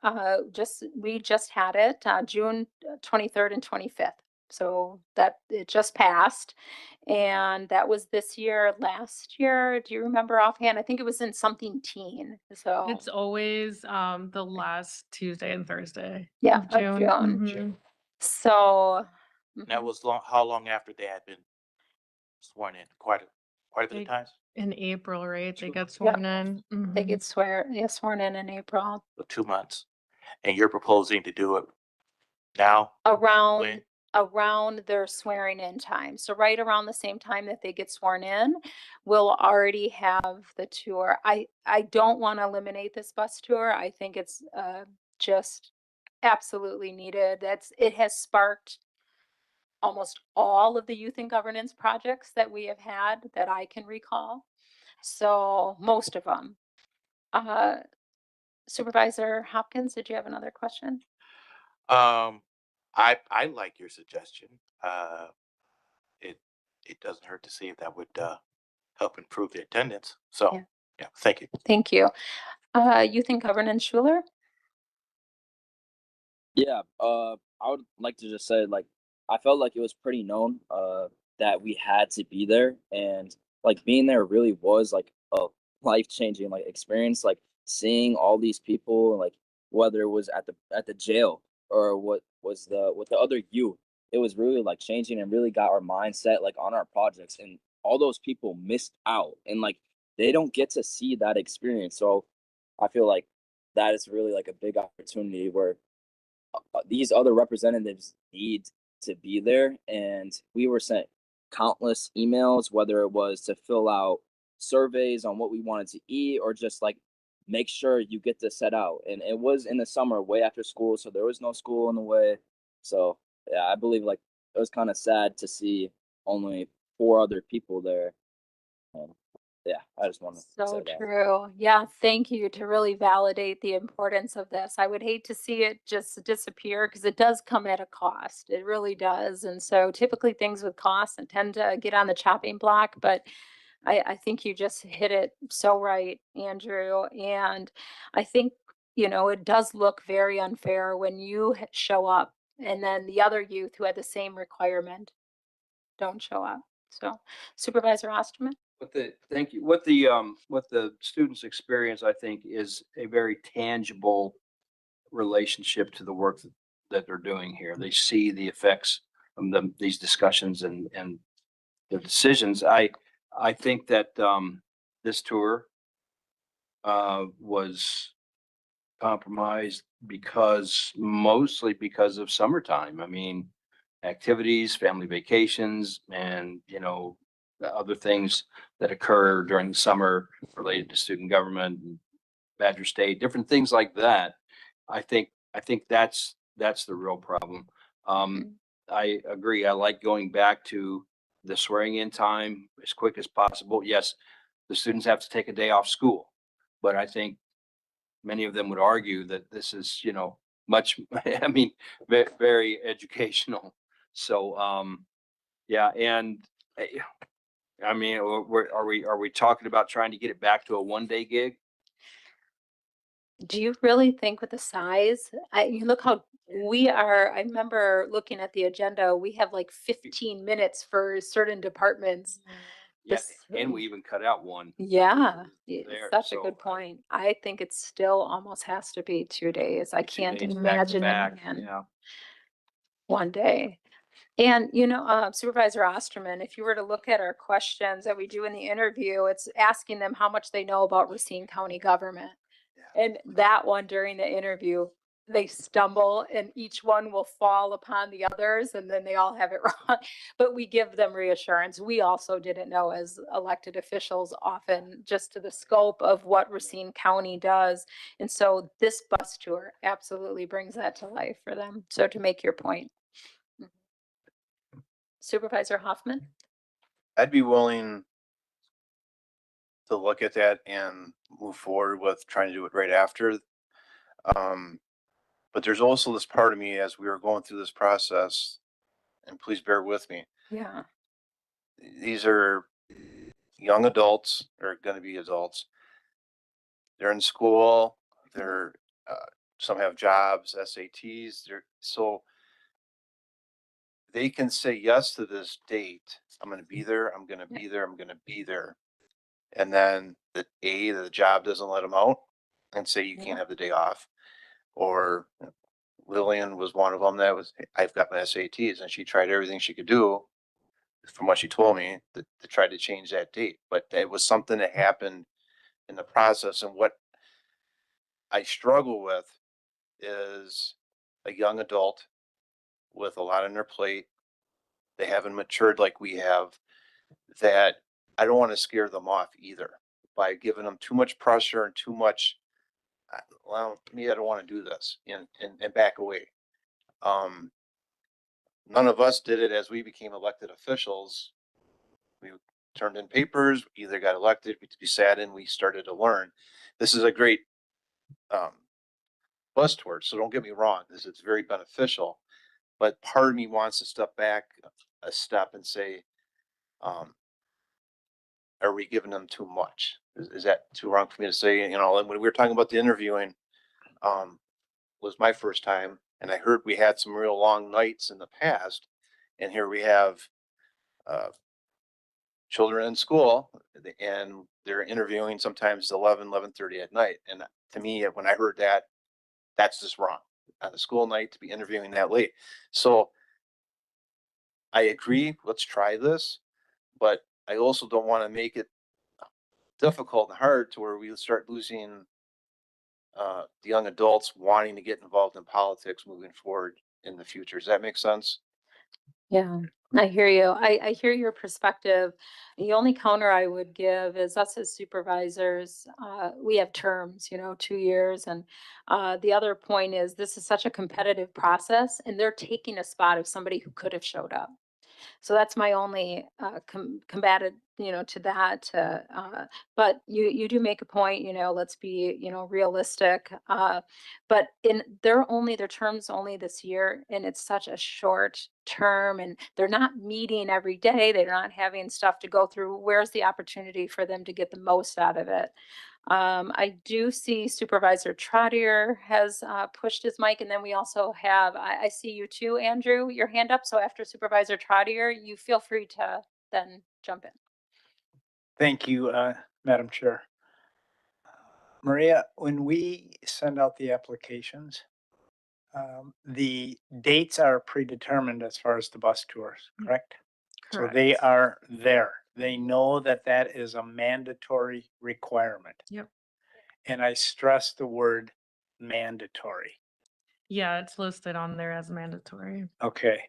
we just had it, June 23rd and 25th. So that it just passed. And that was this year. Last year, do you remember offhand? I think it was in something teen. So It's always the last Tuesday and Thursday yeah, of of June. June. Mhm. So That mhm. was long. How long after they had been sworn in? Quite a bit of Like time. in April, right? They get Yeah, sworn in. they Mhm. get sworn in April. So 2 months, and you're proposing to do it now. Around When? around their swearing in time. So right around the same time that they get sworn in, we'll already have the tour. I don't want to eliminate this bus tour. I think it's just absolutely needed. It has sparked almost all of the youth and governance projects that we have had that I can recall. So most of them. Uh, Supervisor Hopkins, did you have another question? Um, I like your suggestion. It it doesn't hurt to see if that would help improve the attendance. So Yeah, yeah, thank you. thank you. Youth and governance, Schuler? Yeah, I would like to just say, like, I felt like it was pretty known, that we had to be there, and like being there really was like a life-changing like experience, like seeing all these people, like whether it was at the jail or what was the with the other youth, it was really like changing and really got our mindset like on our projects, and all those people missed out, and like they don't get to see that experience, so I feel like that is really like a big opportunity where these other representatives need to be there. And we were sent countless emails, whether it was to fill out surveys on what we wanted to eat or just like make sure you get this set out. And it was in the summer, way after school. So there was no school in the way. So yeah, I believe like it was kind of sad to see only 4 other people there. And yeah, I just want to say So that. true. Yeah, thank you to really validate the importance of this. I would hate to see it just disappear because it does come at a cost. It really does. And so typically things with costs and tend to get on the chopping block, but I think you just hit it so right, Andrew. And I think, it does look very unfair when you show up and then the other youth who had the same requirement don't show up. So Supervisor Osterman? Thank you. What the students experience, I think, is a very tangible relationship to the work that they're doing here. They see the effects of these discussions and the decisions. I think that this tour was compromised mostly because of summertime. I mean, activities, family vacations, and the other things that occur during the summer related to student government, and Badger State, different things like that. I think that's the real problem. Mhm. I agree. I like going back to the swearing in time as quick as possible. Yes, the students have to take a day off school, but I think many of them would argue that this is, much, I mean, very educational. So, yeah, and eh, I mean, are we talking about trying to get it back to a 1-day gig? Do you really think with the size, you look how we are, I remember looking at the agenda, we have like 15 minutes for certain departments. Yeah, This- and we even cut out one. Yeah, There, such a so good point. I think it still almost has to be 2 days. I Two can't days back to imagine it back, again yeah. one day. And, Supervisor Osterman, if you were to look at our questions that we do in the interview, it's asking them how much they know about Racine County government. And that one during the interview, they stumble and each one will fall upon the others and then they all have it wrong. But we give them reassurance. We also didn't know as elected officials often just to the scope of what Racine County does. And so this bus tour absolutely brings that to life for them. So to make your point. Supervisor Hoffman? I'd be willing to look at that and move forward with trying to do it right after. But there's also this part of me as we were going through this process, and please bear with me. Yeah. These are young adults, or going to be adults. They're in school. They're some have jobs, SATs. So they can say yes to this date. I'm going to be there. I'm going to be there. I'm going to be there. And then the job doesn't let them out and say you can't have the day off. Or Lillian was one of them that was, I've got my SATs, and she tried everything she could do from what she told me to try to change that date. But it was something that happened in the process. And what I struggle with is a young adult with a lot on their plate. They haven't matured like we have, that I don't want to scare them off either by giving them too much pressure and too much. Well, me, I don't want to do this and back away. Um, None of us did it as we became elected officials. We turned in papers, either got elected, we sat in, we started to learn. This is a great bus tour, so don't get me wrong, this is very beneficial. But part of me wants to step back a step and say, are we giving them too much? Is that too wrong for me to say? And when we were talking about the interviewing, was my first time, and I heard we had some real long nights in the past, and here we have uh, children in school, and they're interviewing sometimes 11:30 at night. And to me, when I heard that, that's just wrong on a school night to be interviewing that late. So I agree, let's try this, but I also don't want to make it difficult and hard to where we start losing the young adults wanting to get involved in politics moving forward in the future. Does that make sense? Yeah, I hear you. I hear your perspective. The only counter I would give is us as supervisors, we have terms, 2 years. And the other point is this is such a competitive process and they're taking a spot of somebody who could have showed up. So that's my only combated, to that. But you do make a point. Let's be realistic. But in their terms only this year, and it's such a short term, and they're not meeting every day. They're not having stuff to go through. Where's the opportunity for them to get the most out of it? I do see Supervisor Trottier has pushed his mic, and then we also have, I see you too, Andrew, your hand up. So after Supervisor Trottier, you feel free to then jump in. Thank you, Madam Chair. Maria, when we send out the applications, the dates are predetermined as far as the bus tours, correct? So they Correct. are there. They know that that is a mandatory requirement. Yep. And I stress the word mandatory. Yeah, it's listed on there as mandatory. Okay.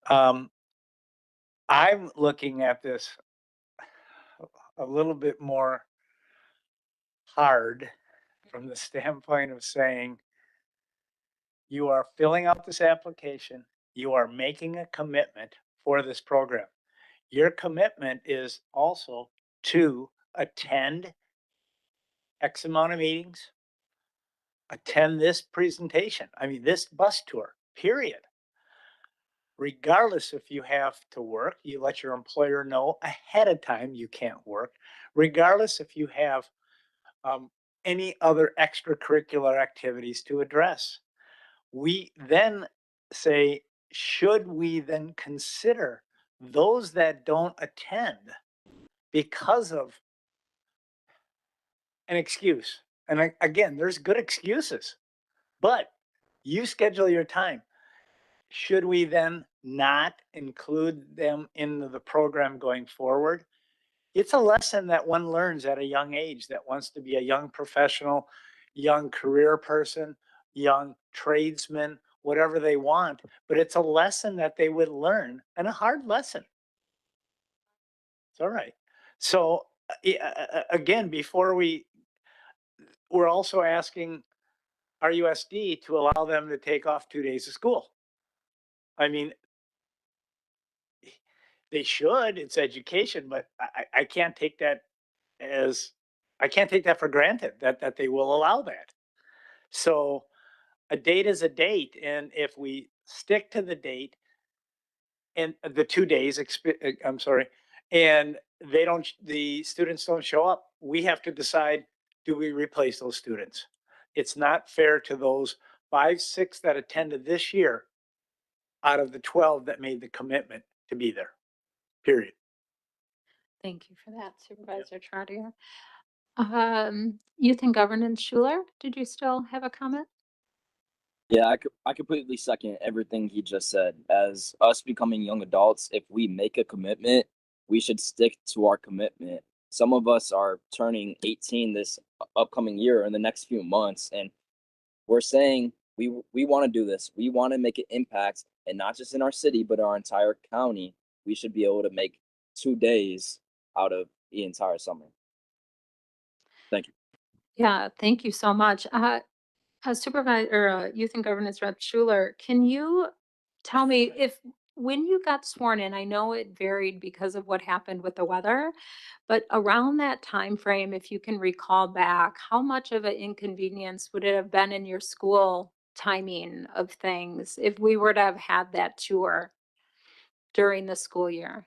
I'm looking at this a little bit more hard from the standpoint of saying you are filling out this application, you are making a commitment for this program. Your commitment is also to attend X amount of meetings, attend this presentation. I mean, this bus tour, period. Regardless if you have to work, you let your employer know ahead of time you can't work. Regardless if you have any other extracurricular activities to address. We then say, should we then consider those that don't attend because of an excuse. And again, there's good excuses, but you schedule your time. Should we then not include them into the program going forward? It's a lesson that one learns at a young age that wants to be a young professional, young career person, young tradesman, whatever they want. But it's a lesson that they would learn, and a hard lesson. It's all right. So again, we're also asking our USD to allow them to take off 2 days of school. I mean, they should, it's education, but I can't take that as, I can't take that for granted that they will allow that. So a date is a date. And if we stick to the date and the 2 days, I'm sorry, and the students don't show up, we have to decide, do we replace those students? It's not fair to those 5, 6 that attended this year out of the 12 that made the commitment to be there, period. Thank you for that, Supervisor Trotter. Youth and Governance Schuler, did you still have a comment? Yeah, I completely second everything he just said. As us becoming young adults, if we make a commitment, we should stick to our commitment. Some of us are turning 18 this upcoming year in the next few months, and we're saying we want to do this. We want to make an impact, and not just in our city, but our entire county. We should be able to make 2 days out of the entire summer. Thank you. Yeah, thank you so much. Supervisor or Youth and Governance Rep Schuler, can you tell me if when you got sworn in, I know it varied because of what happened with the weather, but around that time frame, if you can recall back, how much of an inconvenience would it have been in your school timing of things if we were to have had that tour during the school year?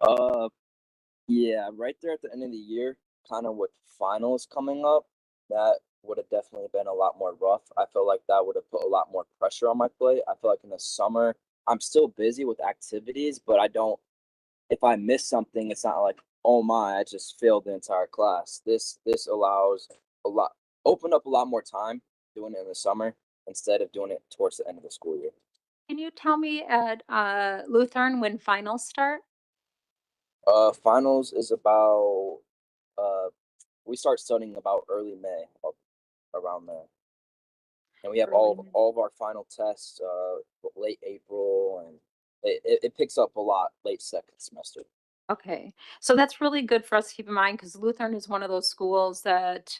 Uh, Yeah, right there at the end of the year, kind of with finals coming up, that would have definitely been a lot more rough. I feel like that would have put a lot more pressure on my plate. I feel like in the summer, I'm still busy with activities, but I don't, if I miss something, it's not like, oh my, I just failed the entire class. This allows a lot, open up a lot more time doing it in the summer instead of doing it towards the end of the school year. Can you tell me at Lutheran when finals start? Finals is about, uh, we start studying about early May, around there. And we have Early May. all of our final tests late April, and it picks up a lot late second semester. Okay, so that's really good for us to keep in mind because Lutheran is one of those schools that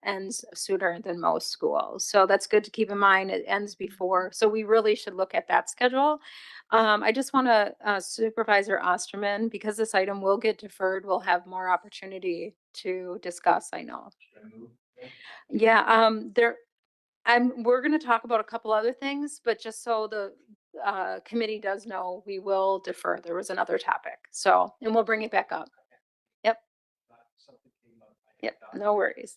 ends sooner than most schools. So that's good to keep in mind. It ends before. So we really should look at that schedule. I just want to Supervisor Osterman, because this item will get deferred, we'll have more opportunity to discuss, I know. Yeah, we're gonna talk about a couple other things, but just so the committee does know, we will defer. There was another topic, so, and we'll bring it back up. Yep, yep, no worries.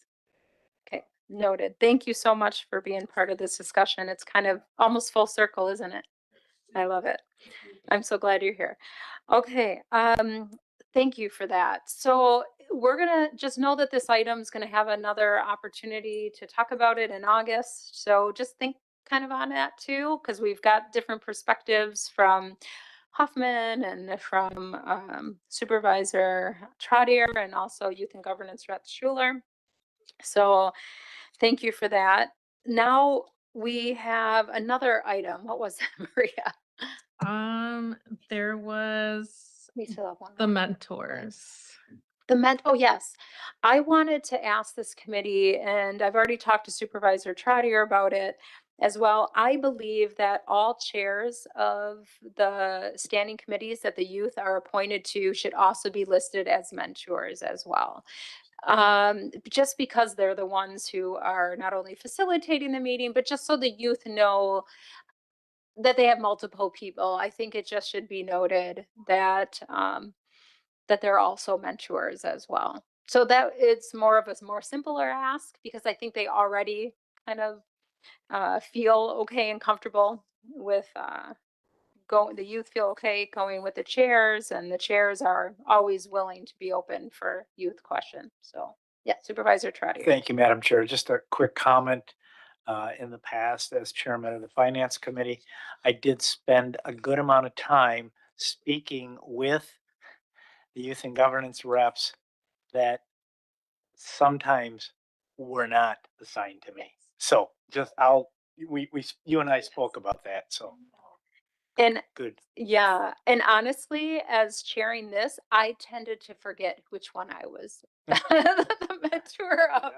Okay, noted. Thank you so much for being part of this discussion. It's kind of almost full circle, isn't it? I love it. I'm so glad you're here. Okay, thank you for that. So we're gonna just know that this item's gonna have another opportunity to talk about it in August. So just think kind of on that too, because we've got different perspectives from Hoffman and from Supervisor Trottier and also Youth and Governance Rep Schuler. So thank you for that. Now we have another item. What was that, Maria? There was We still have one. the mentors. Oh, yes. I wanted to ask this committee, and I've already talked to Supervisor Trottier about it as well. I believe that all chairs of the standing committees that the youth are appointed to should also be listed as mentors as well. Just because they're the ones who are not only facilitating the meeting, but just so the youth know that they have multiple people. I think it just should be noted that that they're also mentors as well. So that it's more of a more simpler ask because I think they already kind of feel okay and comfortable with the youth feel okay going with the chairs, and the chairs are always willing to be open for youth questions. So, yeah, Supervisor Trotter. Thank you, Madam Chair. Just a quick comment. In the past, as chairman of the Finance Committee, I did spend a good amount of time speaking with the youth and governance reps that sometimes were not assigned to me. So just you and I spoke about that. So And good. yeah, and honestly, as chairing this, I tended to forget which one I was the mentor of,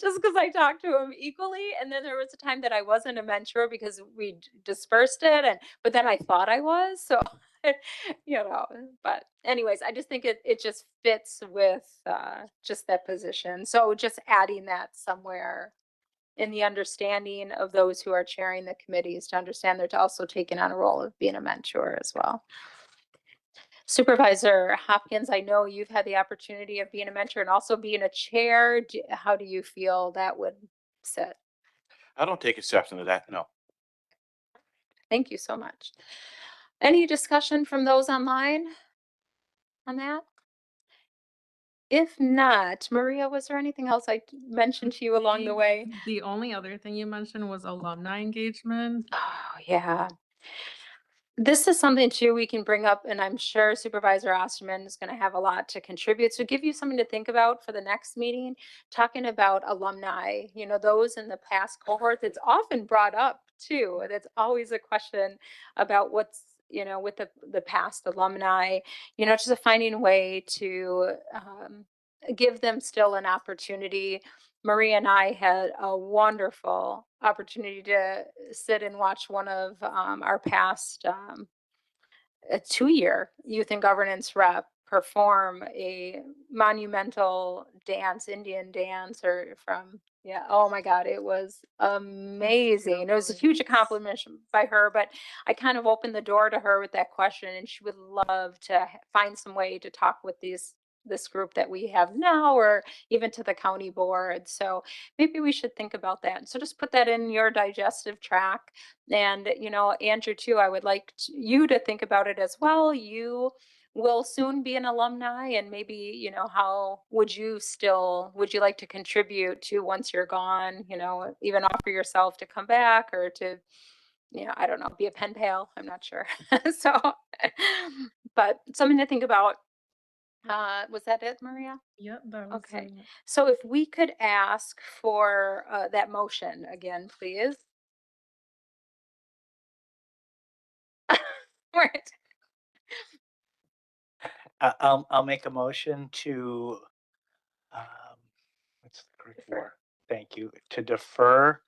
just because I talked to him equally. And then there was a time that I wasn't a mentor because we dispersed it, and but then I thought I was. So, you know, but anyways, I just think it just fits with just that position. So just adding that somewhere in the understanding of those who are chairing the committees to understand they're also taking on a role of being a mentor as well. Supervisor Hopkins, I know you've had the opportunity of being a mentor and also being a chair. How do you feel that would sit? I don't take exception to that. No. Thank you so much. Any discussion from those online on that? If not, Maria, was there anything else I mentioned to you along the way? The only other thing you mentioned was alumni engagement. Oh, yeah. This is something too we can bring up, and I'm sure Supervisor Osterman is going to have a lot to contribute. So give you something to think about for the next meeting, talking about alumni, those in the past cohorts. It's often brought up too. That's always a question about what's, with the past alumni, just finding a way to give them still an opportunity. Maria and I had a wonderful opportunity to sit and watch one of our past a 2-year youth and governance rep perform a monumental dance, Indian dance, or from, yeah, oh my God, it was amazing. It was a huge accomplishment by her, but I kind of opened the door to her with that question, and she would love to find some way to talk with this group that we have now, or even to the county board. So maybe we should think about that. So just put that in your digestive track. And, Andrew, too, I would like you to think about it as well. You will soon be an alumni, and maybe, how would you like to contribute to once you're gone, even offer yourself to come back, or to, I don't know, be a pen pal. I'm not sure. So, but something to think about. Was that it, Maria? Yep, that was Okay. it. So if we could ask for that motion again, please. Right. I'll make a motion to, um, what's the correct word? Thank you, to defer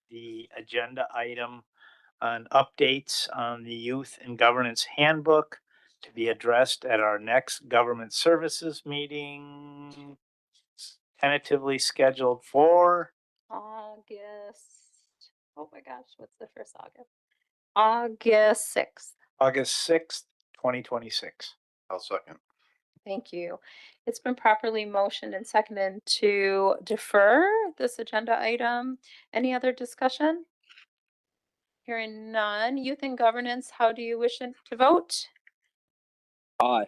the agenda item on updates on the Youth and Governance Handbook to be addressed at our next government services meeting, tentatively scheduled for August. Oh my gosh, what's the first August? August 6th. August 6th, 2026. I'll second. Thank you. It's been properly motioned and seconded to defer this agenda item. Any other discussion? Hearing none. Youth and governance, how do you wish to vote? Aye.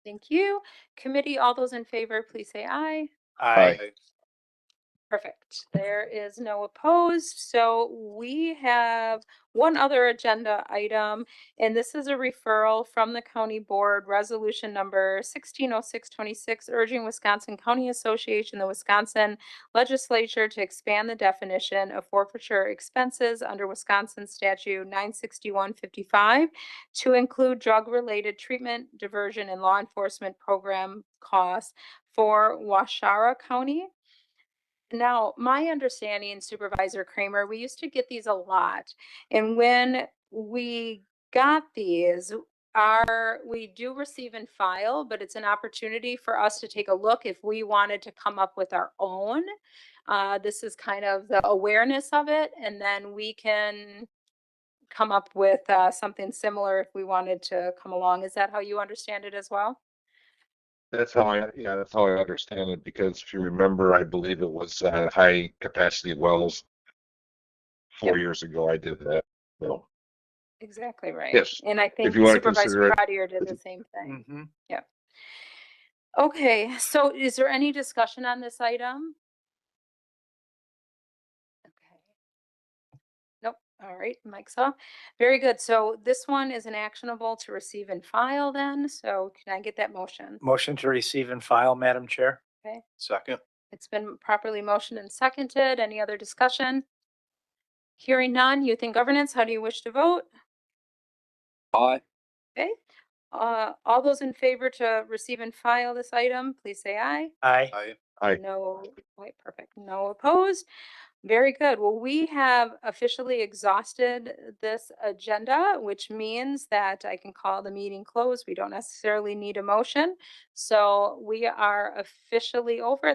Thank you. Committee, all those in favor, please say aye. Aye. Perfect. There is no opposed. So we have one other agenda item, and this is a referral from the county board, resolution number 160626, urging Wisconsin County Association, the Wisconsin legislature to expand the definition of forfeiture expenses under Wisconsin statute 96155 to include drug-related treatment, diversion, and law enforcement program costs for Washara County. Now, my understanding, Supervisor Kramer, we used to get these a lot. And when we got these, we do receive and file, but it's an opportunity for us to take a look if we wanted to come up with our own. This is kind of the awareness of it, and then we can come up with something similar if we wanted to come along. Is that how you understand it as well? That's how that's how I understand it, because if you remember, I believe it was high capacity wells 4 Yep. years ago I did that. So Exactly right. Yes, And I if think you want to Supervisor consider it. Pradier did the same thing. Mm-hmm. Yep. Okay, so is there any discussion on this item? Okay. Nope. All right, mic's off. Very good. So this one is an actionable to receive and file then. So can I get that motion? Motion to receive and file, Madam Chair. Okay. Second. It's been properly motioned and seconded. Any other discussion? Hearing none, youth and governance, how do you wish to vote? Aye. Okay. All those in favor to receive and file this item, please say aye. Aye. Aye. Aye. No, right, perfect. No opposed. Very good. Well, we have officially exhausted this agenda, which means that I can call the meeting closed. We don't necessarily need a motion. So we are officially over at